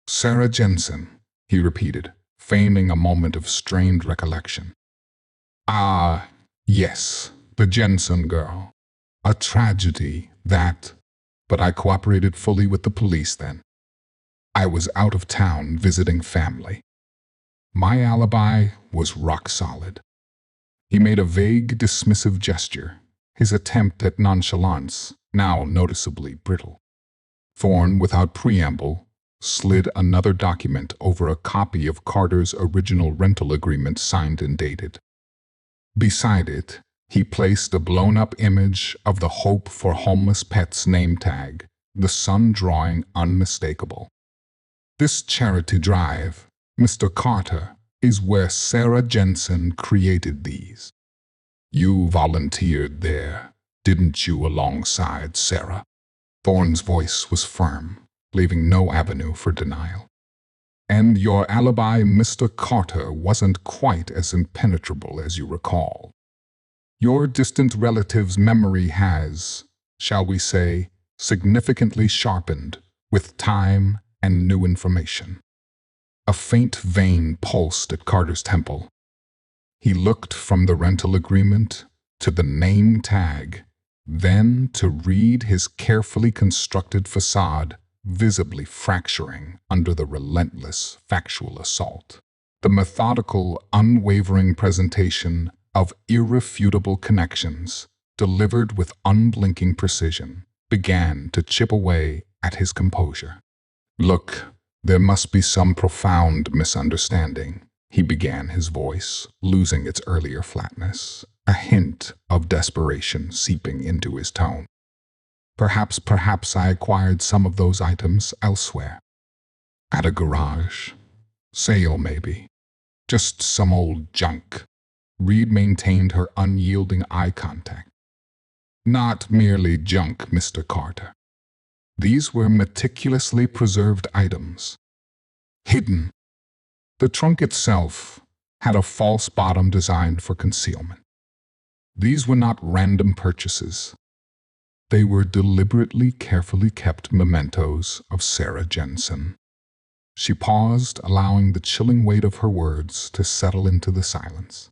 "Sarah Jensen," he repeated, feigning a moment of strained recollection. "Ah, yes, the Jensen girl. A tragedy, that, but I cooperated fully with the police then. I was out of town visiting family. My alibi was rock solid. He made a vague, dismissive gesture, his attempt at nonchalance now noticeably brittle. Thorne, without preamble, slid another document over a copy of Carter's original rental agreement signed and dated. Beside it, he placed a blown-up image of the Hope for Homeless Pets name tag, the sun drawing unmistakable. This charity drive, Mr. Carter, is where Sarah Jensen created these. You volunteered there, didn't you, alongside Sarah? Thorne's voice was firm, leaving no avenue for denial. And your alibi, Mr. Carter, wasn't quite as impenetrable as you recall. Your distant relative's memory has, shall we say, significantly sharpened with time and new information. A faint vein pulsed at Carter's temple. He looked from the rental agreement to the name tag, then to read his carefully constructed facade visibly fracturing under the relentless factual assault. The methodical, unwavering presentation of irrefutable connections, delivered with unblinking precision, began to chip away at his composure. Look, there must be some profound misunderstanding, he began, his voice losing its earlier flatness, a hint of desperation seeping into his tone. Perhaps I acquired some of those items elsewhere. At a garage. Sale, maybe. Just some old junk. Reed maintained her unyielding eye contact. Not merely junk, Mr. Carter. These were meticulously preserved items. Hidden. The trunk itself had a false bottom designed for concealment. These were not random purchases. They were deliberately, carefully kept mementos of Sarah Jensen. She paused, allowing the chilling weight of her words to settle into the silence.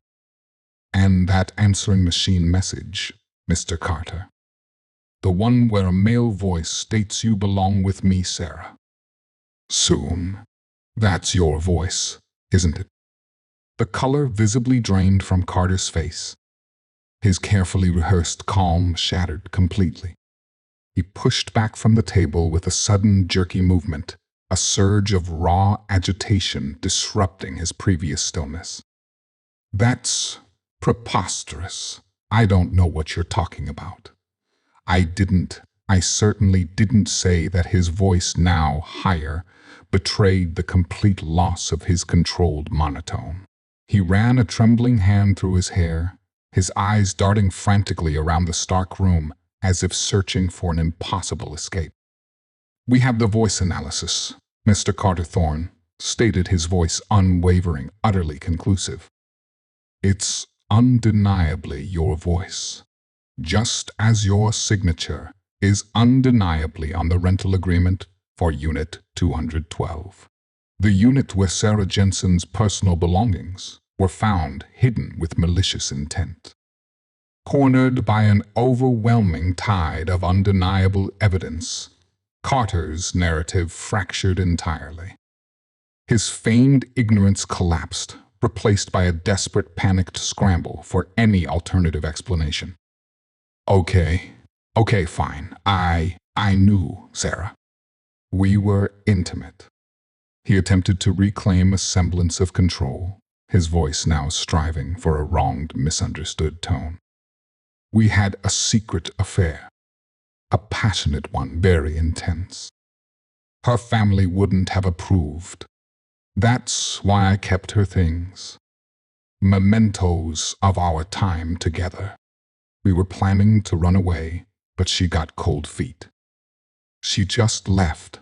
And that answering machine message, Mr. Carter. The one where a male voice states you belong with me, Sarah. Soon. That's your voice, isn't it? The color visibly drained from Carter's face. His carefully rehearsed calm shattered completely. He pushed back from the table with a sudden jerky movement, a surge of raw agitation disrupting his previous stillness. That's preposterous. I don't know what you're talking about. I certainly didn't say that. His voice, now higher, betrayed the complete loss of his controlled monotone. He ran a trembling hand through his hair, his eyes darting frantically around the stark room as if searching for an impossible escape. We have the voice analysis, Mr. Carter Thorne stated, his voice unwavering, utterly conclusive. It's undeniably your voice, just as your signature is undeniably on the rental agreement for Unit 212. The unit where Sarah Jensen's personal belongings were found hidden with malicious intent. Cornered by an overwhelming tide of undeniable evidence, Carter's narrative fractured entirely. His feigned ignorance collapsed, replaced by a desperate, panicked scramble for any alternative explanation. Okay, fine. I knew Sarah. We were intimate. He attempted to reclaim a semblance of control, his voice now striving for a wronged, misunderstood tone. We had a secret affair, a passionate one, very intense. Her family wouldn't have approved. That's why I kept her things. Mementos of our time together. We were planning to run away, but she got cold feet. She just left.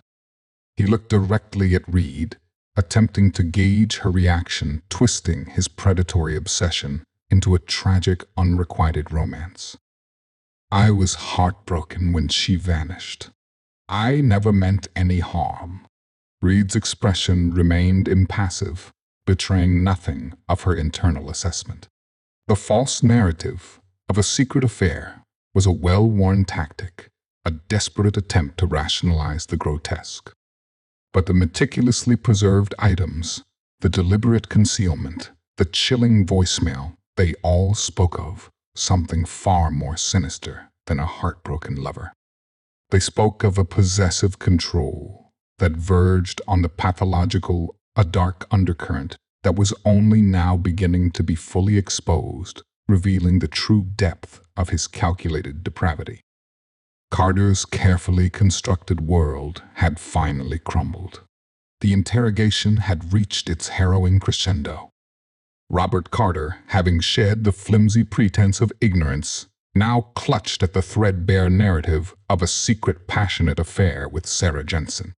He looked directly at Reed, attempting to gauge her reaction, twisting his predatory obsession into a tragic, unrequited romance. I was heartbroken when she vanished. I never meant any harm. Reed's expression remained impassive, betraying nothing of her internal assessment. The false narrative of a secret affair was a well-worn tactic, a desperate attempt to rationalize the grotesque. But the meticulously preserved items, the deliberate concealment, the chilling voicemail They all spoke of something far more sinister than a heartbroken lover. They spoke of a possessive control that verged on the pathological, a dark undercurrent that was only now beginning to be fully exposed, revealing the true depth of his calculated depravity. Carter's carefully constructed world had finally crumbled. The interrogation had reached its harrowing crescendo. Robert Carter, having shed the flimsy pretense of ignorance, now clutched at the threadbare narrative of a secret passionate affair with Sarah Jensen.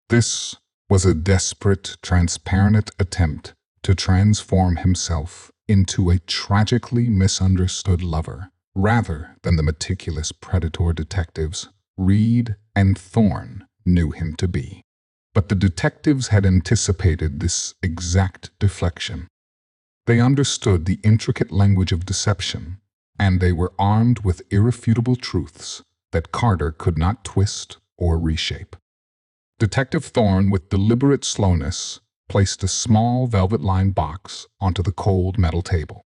This was a desperate, transparent attempt to transform himself into a tragically misunderstood lover, rather than the meticulous predator detectives Reed and Thorne knew him to be. But the detectives had anticipated this exact deflection. They understood the intricate language of deception, and they were armed with irrefutable truths that Carter could not twist or reshape. Detective Thorne, with deliberate slowness, placed a small velvet-lined box onto the cold metal table.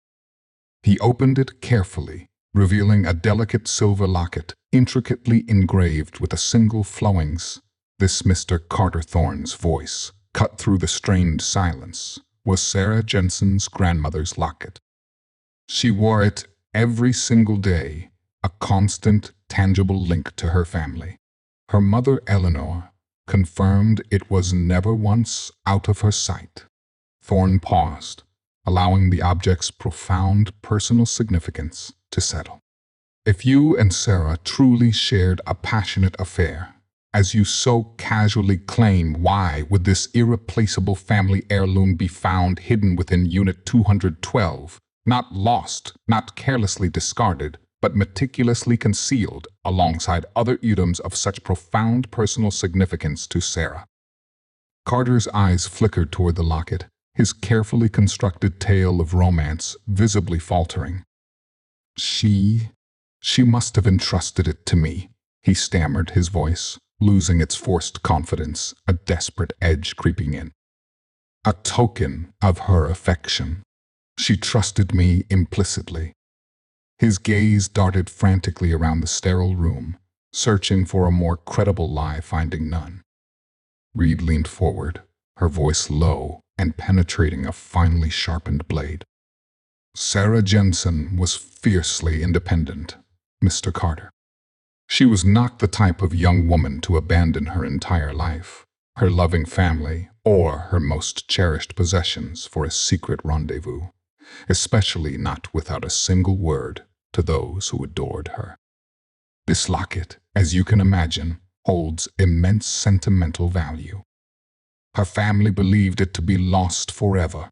He opened it carefully, revealing a delicate silver locket intricately engraved with a single flowings. This Mr. Carter Thorne's voice, cut through the strained silence, was Sarah Jensen's grandmother's locket. She wore it every single day, a constant, tangible link to her family. Her mother, Eleanor, confirmed it was never once out of her sight. Thorne paused, allowing the object's profound personal significance to settle. If you and Sarah truly shared a passionate affair, as you so casually claim, why would this irreplaceable family heirloom be found hidden within Unit 212, not lost, not carelessly discarded, but meticulously concealed alongside other items of such profound personal significance to Sarah? Carter's eyes flickered toward the locket, his carefully constructed tale of romance visibly faltering. She must have entrusted it to me, he stammered, his voice losing its forced confidence, a desperate edge creeping in. A token of her affection. She trusted me implicitly. His gaze darted frantically around the sterile room, searching for a more credible lie, finding none. Reed leaned forward, her voice low and penetrating a finely sharpened blade. Sarah Jensen was fiercely independent, Mr. Carter. She was not the type of young woman to abandon her entire life, her loving family, or her most cherished possessions for a secret rendezvous, especially not without a single word to those who adored her. This locket, as you can imagine, holds immense sentimental value. Her family believed it to be lost forever.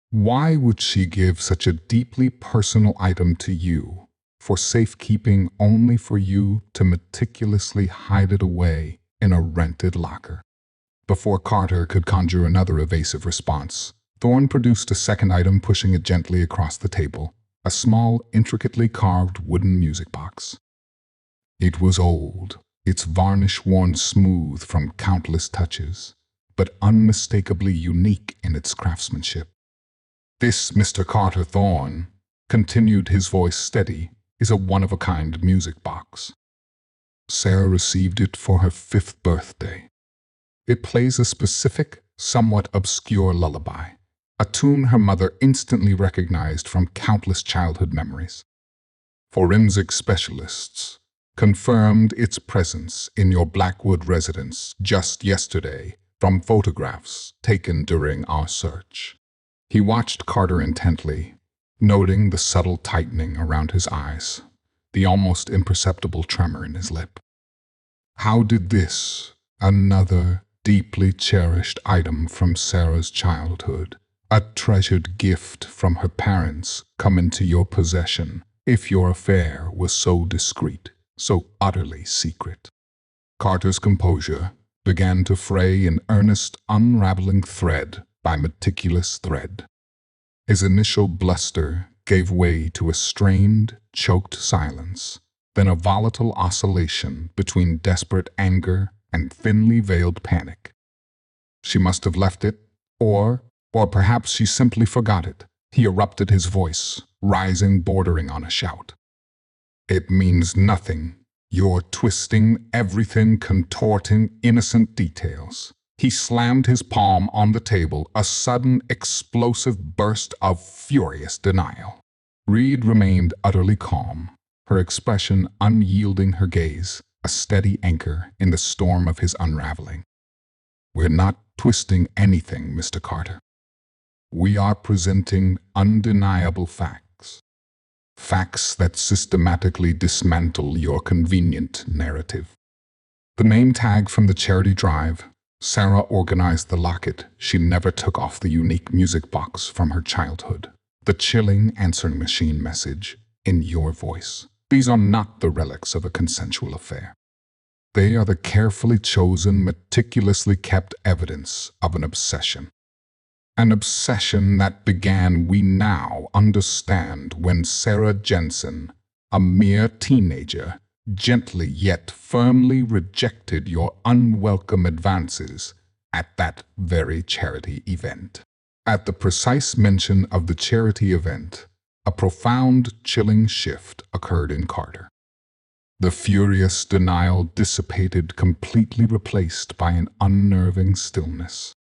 Why would she give such a deeply personal item to you, for safekeeping, only for you to meticulously hide it away in a rented locker? Before Carter could conjure another evasive response, Thorne produced a second item, pushing it gently across the table, a small, intricately carved wooden music box. It was old, its varnish worn smooth from countless touches, but unmistakably unique in its craftsmanship. This, Mr. Carter Thorne, continued, his voice steady, is a one-of-a-kind music box. Sarah received it for her 5th birthday. It plays a specific, somewhat obscure lullaby, a tune her mother instantly recognized from countless childhood memories. Forensic specialists confirmed its presence in your Blackwood residence just yesterday from photographs taken during our search. He watched Carter intently, noting the subtle tightening around his eyes, the almost imperceptible tremor in his lip. How did this, another deeply cherished item from Sarah's childhood, a treasured gift from her parents, come into your possession if your affair was so discreet, so utterly secret? Carter's composure began to fray an earnest, unraveling thread by meticulous thread. His initial bluster gave way to a strained, choked silence, then a volatile oscillation between desperate anger and thinly veiled panic. She must have left it, or perhaps she simply forgot it, He erupted, his voice rising, bordering on a shout. It means nothing. You're twisting everything, contorting innocent details. He slammed his palm on the table, a sudden explosive burst of furious denial. Reed remained utterly calm, her expression unyielding, her gaze a steady anchor in the storm of his unraveling. We're not twisting anything, Mr. Carter. We are presenting undeniable facts. Facts that systematically dismantle your convenient narrative. The name tag from the charity drive. Sarah organized the locket she never took off the unique music box from her childhood. The chilling answering machine message, in your voice. These are not the relics of a consensual affair. They are the carefully chosen, meticulously kept evidence of an obsession. An obsession that began, we now understand, when Sarah Jensen, a mere teenager, gently yet firmly rejected your unwelcome advances at that very charity event. At the precise mention of the charity event, a profound, chilling shift occurred in Carter. The furious denial dissipated, completely replaced by an unnerving stillness.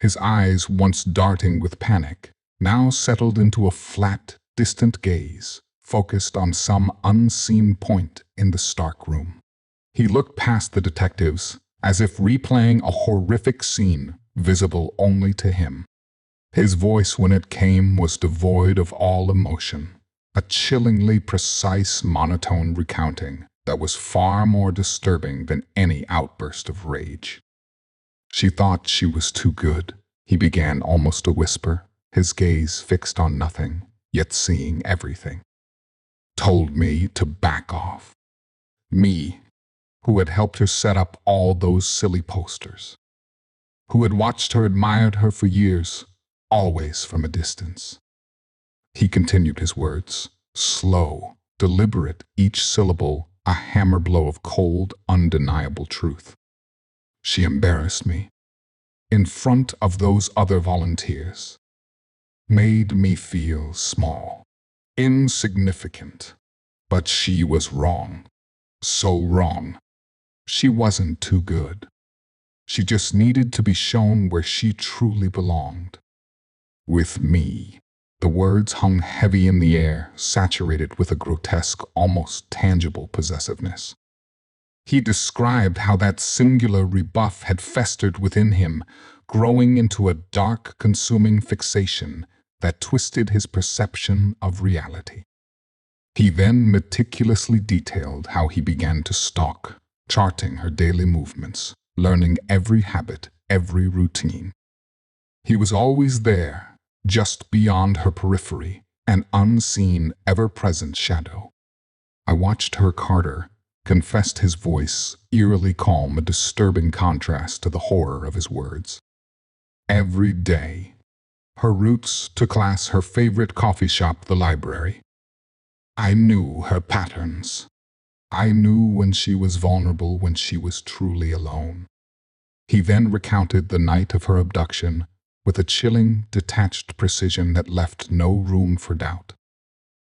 His eyes, once darting with panic, now settled into a flat, distant gaze, focused on some unseen point in the stark room. He looked past the detectives, as if replaying a horrific scene visible only to him. His voice, when it came, was devoid of all emotion, a chillingly precise, monotone recounting that was far more disturbing than any outburst of rage. She thought she was too good, he began, almost a whisper, his gaze fixed on nothing, yet seeing everything. Told me to back off. Me, who had helped her set up all those silly posters. Who had watched her, admired her for years, always from a distance. He continued his words, slow, deliberate, each syllable a hammer blow of cold, undeniable truth. She embarrassed me. In front of those other volunteers. Made me feel small, insignificant. But she was wrong. So wrong. She wasn't too good. She just needed to be shown where she truly belonged. With me. The words hung heavy in the air, saturated with a grotesque, almost tangible possessiveness. He described how that singular rebuff had festered within him, growing into a dark, consuming fixation that twisted his perception of reality. He then meticulously detailed how he began to stalk, charting her daily movements, learning every habit, every routine. He was always there, just beyond her periphery, an unseen, ever-present shadow. I watched her, Carter, confessed, his voice eerily calm, a disturbing contrast to the horror of his words. Every day. Her routes to class, her favorite coffee shop, the library. I knew her patterns. I knew when she was vulnerable, when she was truly alone. He then recounted the night of her abduction with a chilling, detached precision that left no room for doubt.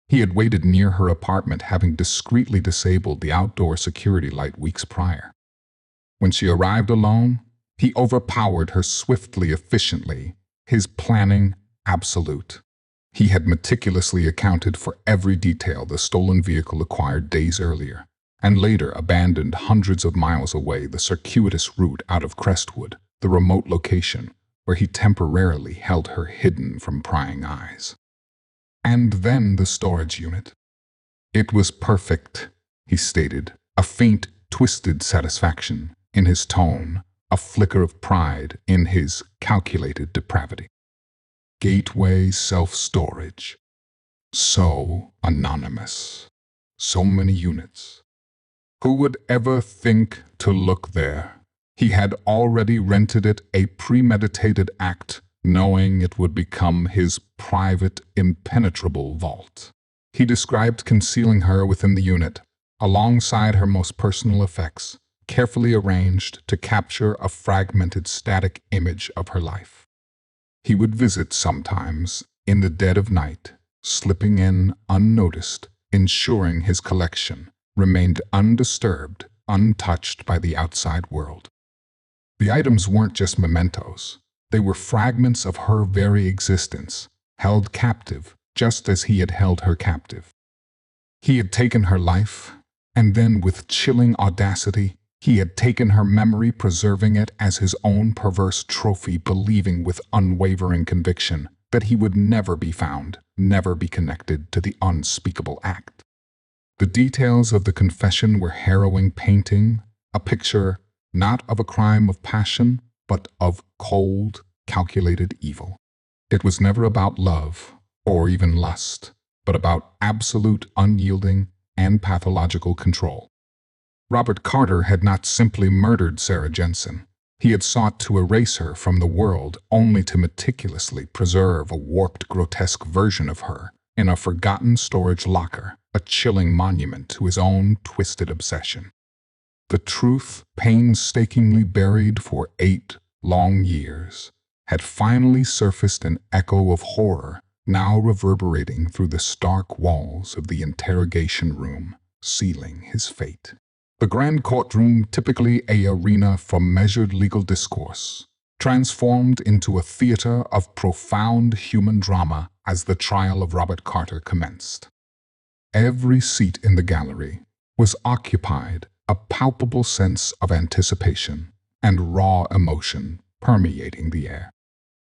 He had waited near her apartment, having discreetly disabled the outdoor security light weeks prior. When she arrived alone, he overpowered her swiftly, efficiently, his planning absolute. He had meticulously accounted for every detail: the stolen vehicle acquired days earlier, and later abandoned hundreds of miles away, the circuitous route out of Crestwood, the remote location where he temporarily held her hidden from prying eyes. And then the storage unit. It was perfect, he stated, a faint, twisted satisfaction in his tone, a flicker of pride in his calculated depravity. Gateway self-storage. So anonymous. So many units. Who would ever think to look there? He had already rented it, a premeditated act, knowing it would become his private, impenetrable vault. He described concealing her within the unit, alongside her most personal effects, carefully arranged to capture a fragmented, static image of her life. He would visit sometimes, in the dead of night, slipping in unnoticed, ensuring his collection remained undisturbed, untouched by the outside world. The items weren't just mementos. They were fragments of her very existence, held captive just as he had held her captive. He had taken her life, and then with chilling audacity, he had taken her memory, preserving it as his own perverse trophy, believing with unwavering conviction that he would never be found, never be connected to the unspeakable act. The details of the confession were harrowing, painting a picture not of a crime of passion, but of cold, calculated evil. It was never about love or even lust, but about absolute, unyielding, and pathological control. Robert Carter had not simply murdered Sarah Jensen. He had sought to erase her from the world, only to meticulously preserve a warped, grotesque version of her in a forgotten storage locker, a chilling monument to his own twisted obsession. The truth, painstakingly buried for 8 long years, had finally surfaced, an echo of horror now reverberating through the stark walls of the interrogation room, sealing his fate. The grand courtroom, typically an arena for measured legal discourse, transformed into a theater of profound human drama as the trial of Robert Carter commenced. Every seat in the gallery was occupied, a palpable sense of anticipation and raw emotion permeating the air.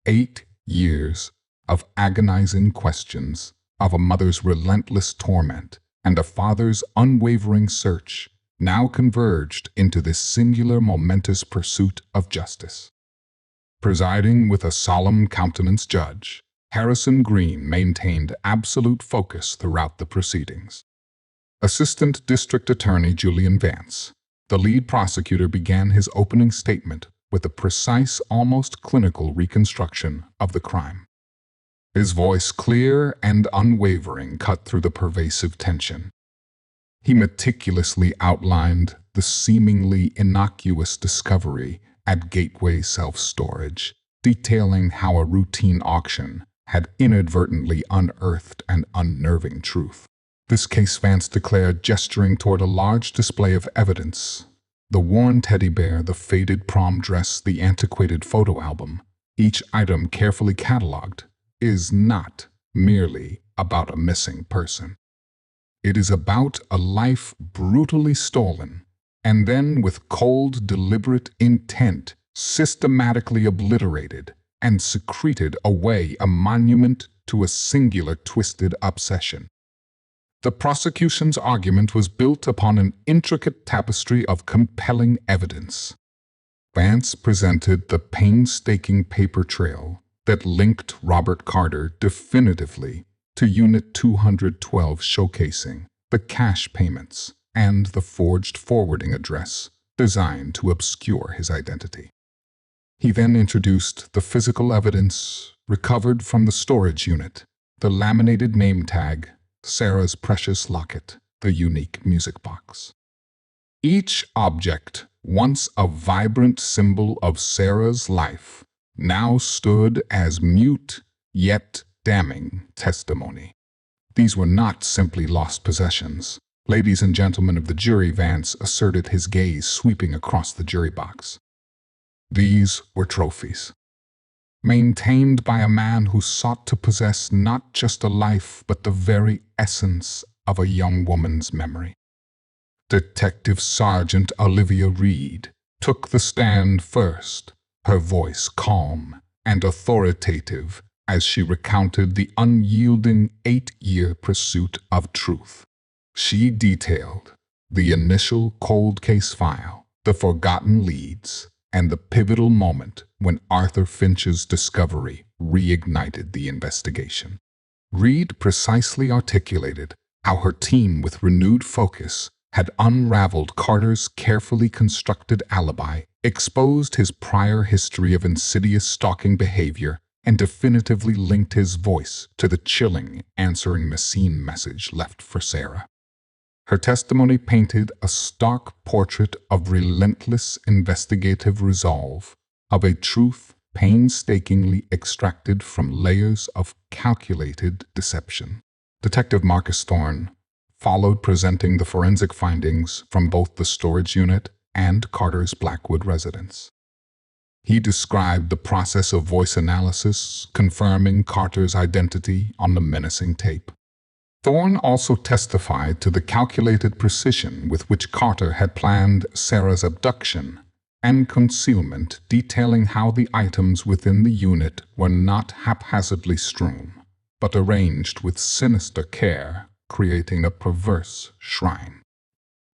8 years of agonizing questions, of a mother's relentless torment, and a father's unwavering search now converged into this singular, momentous pursuit of justice. Presiding with a solemn countenance, Judge Harrison Green maintained absolute focus throughout the proceedings. Assistant District Attorney Julian Vance, the lead prosecutor, began his opening statement with a precise, almost clinical reconstruction of the crime. His voice, clear and unwavering, cut through the pervasive tension. He meticulously outlined the seemingly innocuous discovery at Gateway Self-Storage, detailing how a routine auction had inadvertently unearthed an unnerving truth. This case, Vance declared, gesturing toward a large display of evidence. The worn teddy bear, the faded prom dress, the antiquated photo album, each item carefully cataloged, is not merely about a missing person. It is about a life brutally stolen, and then with cold, deliberate intent, systematically obliterated and secreted away, a monument to a singular twisted obsession. The prosecution's argument was built upon an intricate tapestry of compelling evidence. Vance presented the painstaking paper trail that linked Robert Carter definitively to Unit 212, showcasing the cash payments and the forged forwarding address designed to obscure his identity. He then introduced the physical evidence recovered from the storage unit, the laminated name tag, Sarah's precious locket, the unique music box. Each object, once a vibrant symbol of Sarah's life, now stood as mute yet damning testimony. These were not simply lost possessions. Ladies and gentlemen of the jury, Vance asserted, his gaze sweeping across the jury box. These were trophies, maintained by a man who sought to possess not just a life, but the very essence of a young woman's memory. Detective Sergeant Olivia Reed took the stand first, her voice calm and authoritative as she recounted the unyielding 8-year pursuit of truth. She detailed the initial cold case file, the forgotten leads, and the pivotal moment when Arthur Finch's discovery reignited the investigation. Reed precisely articulated how her team, with renewed focus, had unraveled Carter's carefully constructed alibi, exposed his prior history of insidious stalking behavior, and definitively linked his voice to the chilling answering machine message left for Sarah. Her testimony painted a stark portrait of relentless investigative resolve, of a truth painstakingly extracted from layers of calculated deception. Detective Marcus Thorne followed, presenting the forensic findings from both the storage unit and Carter's Blackwood residence. He described the process of voice analysis, confirming Carter's identity on the menacing tape. Thorne also testified to the calculated precision with which Carter had planned Sarah's abduction and concealment, detailing how the items within the unit were not haphazardly strewn, but arranged with sinister care, creating a perverse shrine.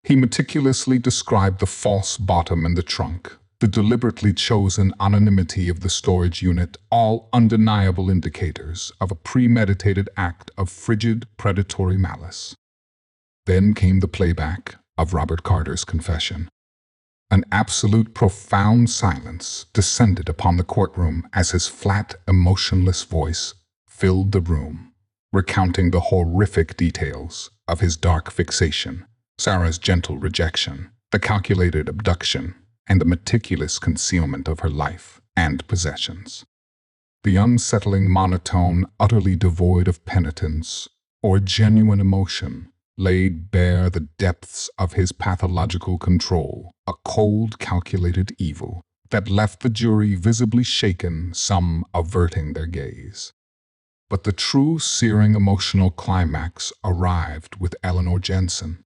He meticulously described the false bottom in the trunk, the deliberately chosen anonymity of the storage unit, all undeniable indicators of a premeditated act of frigid, predatory malice. Then came the playback of Robert Carter's confession. An absolute profound silence descended upon the courtroom as his flat, emotionless voice filled the room, recounting the horrific details of his dark fixation, Sarah's gentle rejection, the calculated abduction, and the meticulous concealment of her life and possessions. The unsettling monotone, utterly devoid of penitence or genuine emotion, laid bare the depths of his pathological control, a cold, calculated evil that left the jury visibly shaken, some averting their gaze. But the true searing emotional climax arrived with Eleanor Jensen.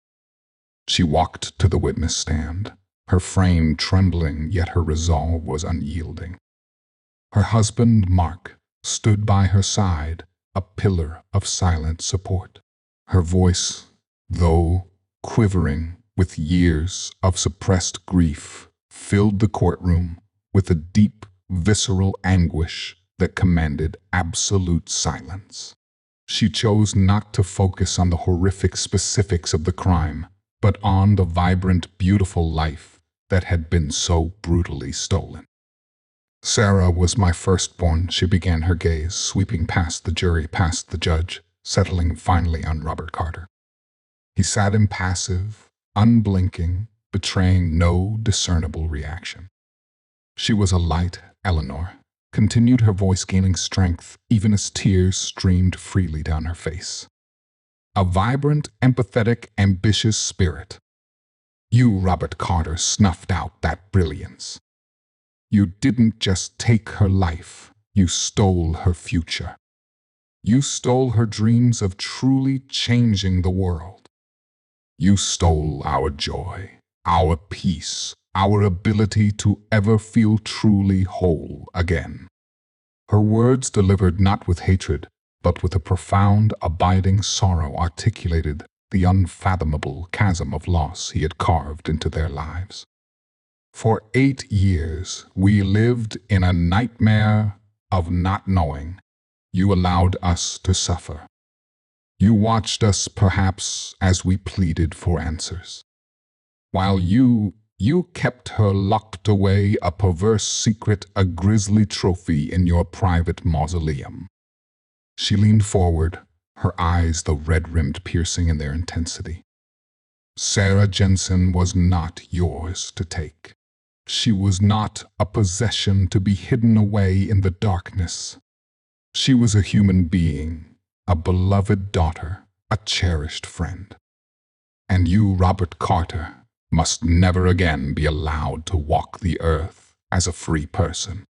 She walked to the witness stand, her frame trembling, yet her resolve was unyielding. Her husband, Mark, stood by her side, a pillar of silent support. Her voice, though quivering with years of suppressed grief, filled the courtroom with a deep, visceral anguish that commanded absolute silence. She chose not to focus on the horrific specifics of the crime, but on the vibrant, beautiful life that had been so brutally stolen. Sarah was my firstborn, she began, her gaze sweeping past the jury, past the judge, settling finally on Robert Carter. He sat impassive, unblinking, betraying no discernible reaction. She was a light, Eleanor, continued, her voice gaining strength even as tears streamed freely down her face. A vibrant, empathetic, ambitious spirit. You, Robert Carter, snuffed out that brilliance. You didn't just take her life, you stole her future. You stole her dreams of truly changing the world. You stole our joy, our peace, our ability to ever feel truly whole again. Her words, delivered not with hatred, but with a profound, abiding sorrow, articulated the unfathomable chasm of loss he had carved into their lives. For 8 years, we lived in a nightmare of not knowing. You allowed us to suffer. You watched us, perhaps, as we pleaded for answers. While you kept her locked away, a perverse secret, a grisly trophy in your private mausoleum. She leaned forward, her eyes the red-rimmed piercing in their intensity. Sarah Jensen was not yours to take. She was not a possession to be hidden away in the darkness. She was a human being, a beloved daughter, a cherished friend. And you, Robert Carter, must never again be allowed to walk the earth as a free person.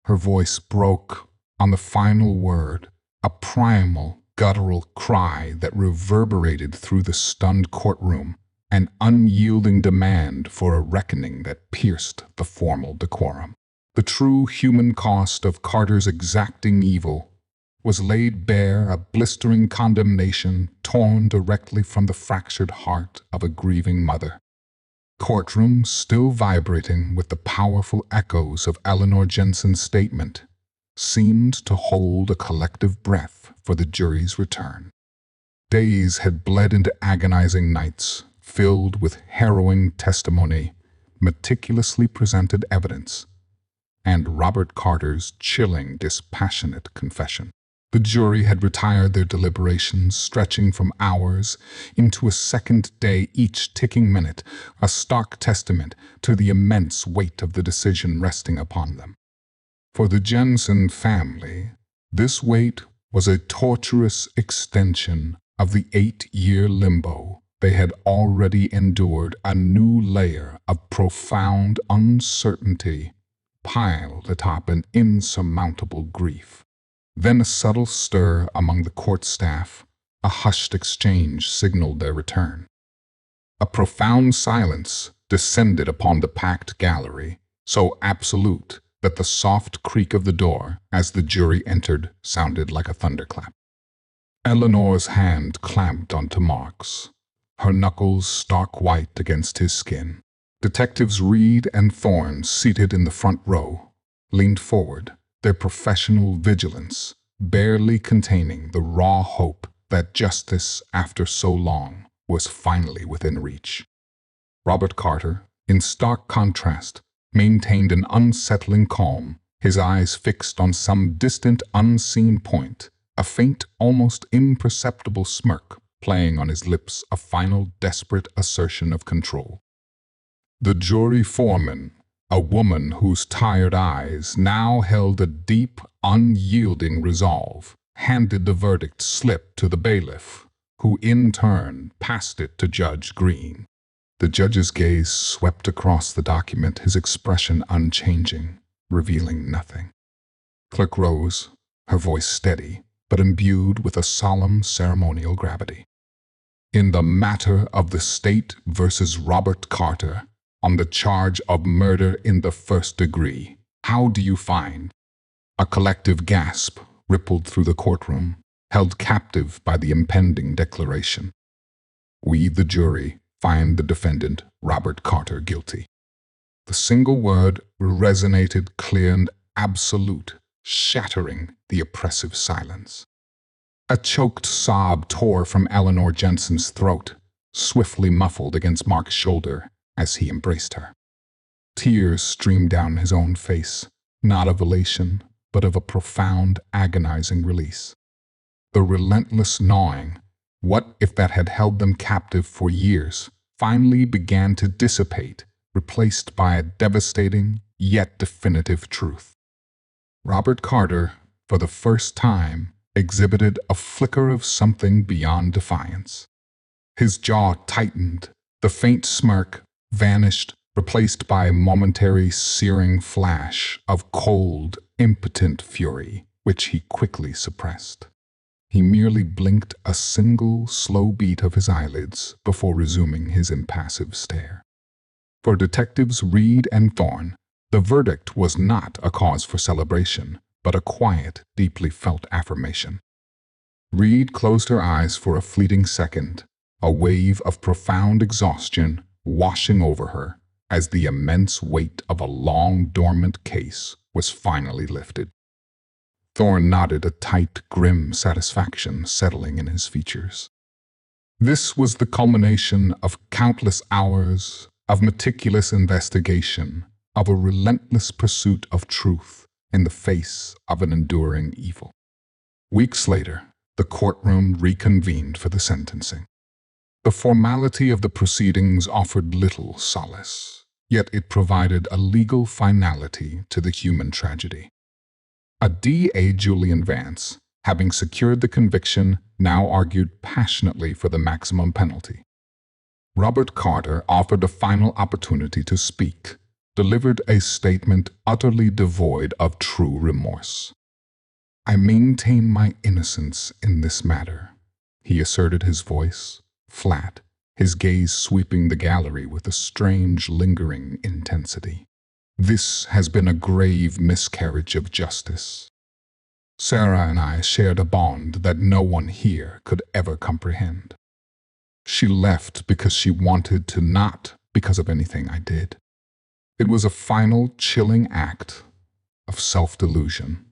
Her voice broke on the final word, a primal, guttural cry that reverberated through the stunned courtroom, an unyielding demand for a reckoning that pierced the formal decorum. The true human cost of Carter's exacting evil was laid bare, a blistering condemnation torn directly from the fractured heart of a grieving mother. Courtroom still vibrating with the powerful echoes of Eleanor Jensen's statement, seemed to hold a collective breath for the jury's return. Days had bled into agonizing nights, filled with harrowing testimony, meticulously presented evidence, and Robert Carter's chilling, dispassionate confession. The jury had retired their deliberations, stretching from hours into a second day, each ticking minute, a stark testament to the immense weight of the decision resting upon them. For the Jensen family, this wait was a torturous extension of the 8-year limbo they had already endured. A new layer of profound uncertainty piled atop an insurmountable grief. Then a subtle stir among the court staff, a hushed exchange signaled their return. A profound silence descended upon the packed gallery, so absolute that the soft creak of the door as the jury entered sounded like a thunderclap. Eleanor's hand clamped onto Mark's, her knuckles stark white against his skin. Detectives Reed and Thorne, seated in the front row, leaned forward, their professional vigilance barely containing the raw hope that justice, after so long, was finally within reach. Robert Carter, in stark contrast, maintained an unsettling calm, his eyes fixed on some distant, unseen point, a faint, almost imperceptible smirk playing on his lips, a final, desperate assertion of control. The jury foreman, a woman whose tired eyes now held a deep, unyielding resolve, handed the verdict slip to the bailiff, who in turn passed it to Judge Green. The judge's gaze swept across the document, his expression unchanging, revealing nothing. Clerk rose, her voice steady, but imbued with a solemn ceremonial gravity. In the matter of the state versus Robert Carter, on the charge of murder in the first degree, how do you find? A collective gasp rippled through the courtroom, held captive by the impending declaration. We, the jury, find the defendant, Robert Carter, guilty. The single word resonated clear and absolute, shattering the oppressive silence. A choked sob tore from Eleanor Jensen's throat, swiftly muffled against Mark's shoulder as he embraced her. Tears streamed down his own face, not of elation, but of a profound, agonizing release. The relentless gnawing, what if that had held them captive for years, finally began to dissipate, replaced by a devastating yet definitive truth. Robert Carter, for the first time, exhibited a flicker of something beyond defiance. His jaw tightened, the faint smirk vanished, replaced by a momentary searing flash of cold, impotent fury, which he quickly suppressed. He merely blinked a single slow beat of his eyelids before resuming his impassive stare. For Detectives Reed and Thorne, the verdict was not a cause for celebration, but a quiet, deeply felt affirmation. Reed closed her eyes for a fleeting second, a wave of profound exhaustion washing over her as the immense weight of a long-dormant case was finally lifted. Thorne nodded, a tight, grim satisfaction settling in his features. This was the culmination of countless hours of meticulous investigation, of a relentless pursuit of truth in the face of an enduring evil. Weeks later, the courtroom reconvened for the sentencing. The formality of the proceedings offered little solace, yet it provided a legal finality to the human tragedy. A D.A. Julian Vance, having secured the conviction, now argued passionately for the maximum penalty. Robert Carter offered a final opportunity to speak, delivered a statement utterly devoid of true remorse. I maintain my innocence in this matter, he asserted, his voice flat, his gaze sweeping the gallery with a strange, lingering intensity. This has been a grave miscarriage of justice. Sarah and I shared a bond that no one here could ever comprehend. She left because she wanted to, not because of anything I did. It was a final, chilling act of self-delusion,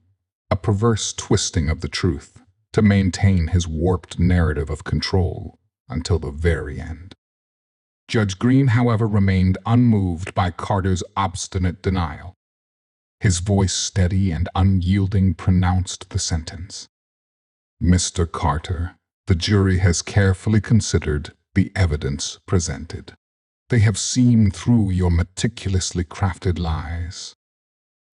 a perverse twisting of the truth to maintain his warped narrative of control until the very end. Judge Green, however, remained unmoved by Carter's obstinate denial. His voice, steady and unyielding, pronounced the sentence. Mr. Carter, the jury has carefully considered the evidence presented. They have seen through your meticulously crafted lies.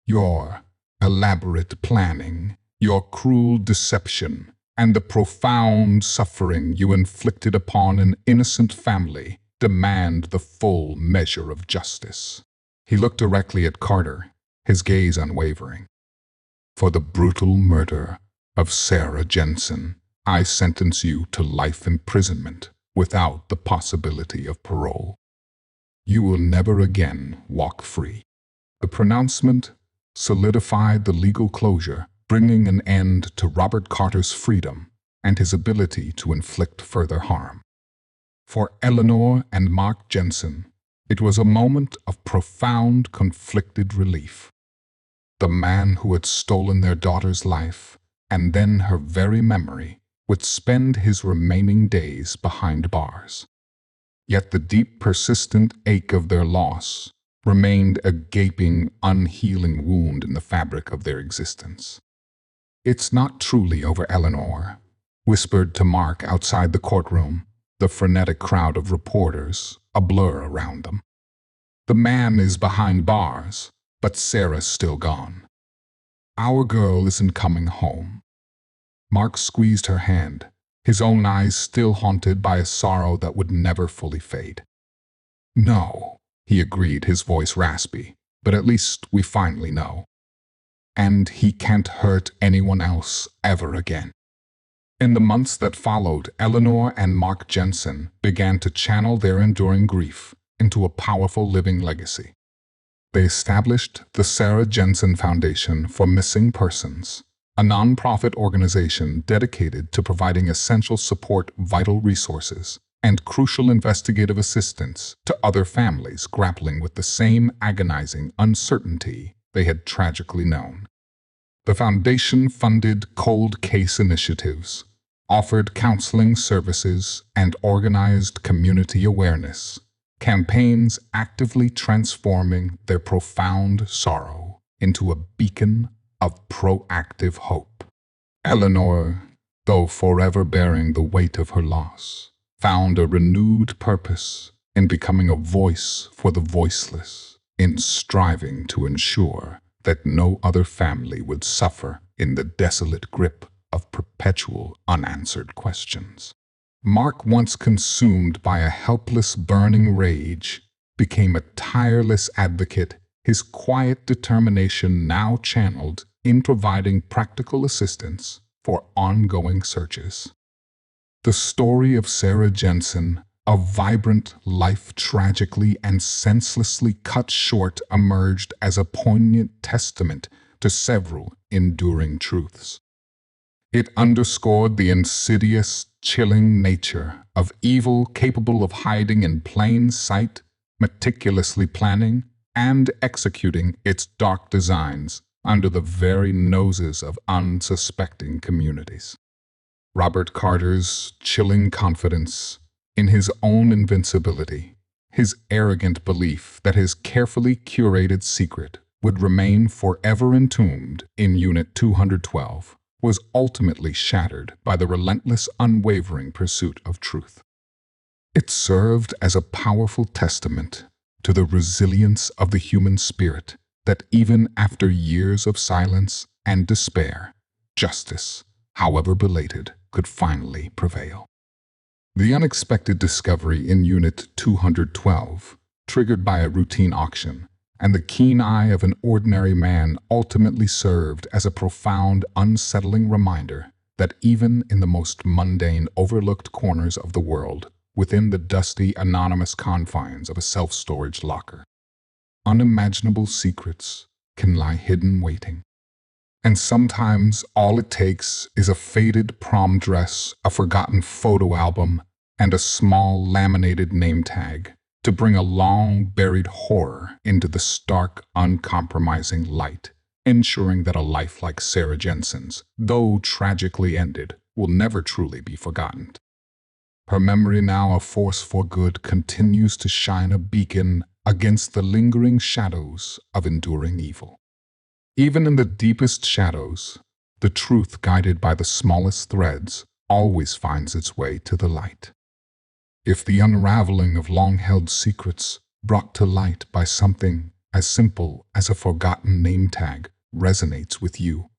Your elaborate planning, your cruel deception, and the profound suffering you inflicted upon an innocent family demand the full measure of justice." He looked directly at Carter, his gaze unwavering. "For the brutal murder of Sarah Jensen, I sentence you to life imprisonment without the possibility of parole. You will never again walk free." The pronouncement solidified the legal closure, bringing an end to Robert Carter's freedom and his ability to inflict further harm. For Eleanor and Mark Jensen, it was a moment of profound conflicted relief. The man who had stolen their daughter's life, and then her very memory, would spend his remaining days behind bars. Yet the deep, persistent ache of their loss remained a gaping, unhealing wound in the fabric of their existence. "It's not truly over, Eleanor," whispered to Mark outside the courtroom, the frenetic crowd of reporters a blur around them. "The man is behind bars, but Sarah's still gone. Our girl isn't coming home." Mark squeezed her hand, his own eyes still haunted by a sorrow that would never fully fade. "No," he agreed, his voice raspy, "but at least we finally know. And he can't hurt anyone else ever again." In the months that followed, Eleanor and Mark Jensen began to channel their enduring grief into a powerful living legacy. They established the Sarah Jensen Foundation for Missing Persons, a nonprofit organization dedicated to providing essential support, vital resources, and crucial investigative assistance to other families grappling with the same agonizing uncertainty they had tragically known. The foundation funded cold case initiatives, offered counseling services, and organized community awareness campaigns, actively transforming their profound sorrow into a beacon of proactive hope. Eleanor, though forever bearing the weight of her loss, found a renewed purpose in becoming a voice for the voiceless, in striving to ensure that no other family would suffer in the desolate grip of perpetual unanswered questions. Mark, once consumed by a helpless, burning rage, became a tireless advocate, his quiet determination now channeled in providing practical assistance for ongoing searches. The story of Sarah Jensen, a vibrant life tragically and senselessly cut short, emerged as a poignant testament to several enduring truths. It underscored the insidious, chilling nature of evil capable of hiding in plain sight, meticulously planning and executing its dark designs under the very noses of unsuspecting communities. Robert Carter's chilling confidence in his own invincibility, his arrogant belief that his carefully curated secret would remain forever entombed in Unit 212, was ultimately shattered by the relentless, unwavering pursuit of truth. It served as a powerful testament to the resilience of the human spirit that even after years of silence and despair, justice, however belated, could finally prevail. The unexpected discovery in Unit 212, triggered by a routine auction, and the keen eye of an ordinary man ultimately served as a profound, unsettling reminder that even in the most mundane, overlooked corners of the world, within the dusty, anonymous confines of a self-storage locker, unimaginable secrets can lie hidden waiting. And sometimes all it takes is a faded prom dress, a forgotten photo album, and a small laminated name tag to bring a long-buried horror into the stark, uncompromising light, ensuring that a life like Sarah Jensen's, though tragically ended, will never truly be forgotten. Her memory, now a force for good, continues to shine a beacon against the lingering shadows of enduring evil. Even in the deepest shadows, the truth, guided by the smallest threads, always finds its way to the light. If the unraveling of long-held secrets brought to light by something as simple as a forgotten name tag resonates with you,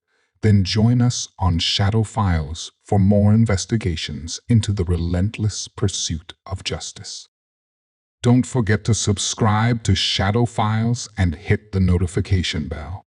then join us on Shadow Files for more investigations into the relentless pursuit of justice. Don't forget to subscribe to Shadow Files and hit the notification bell.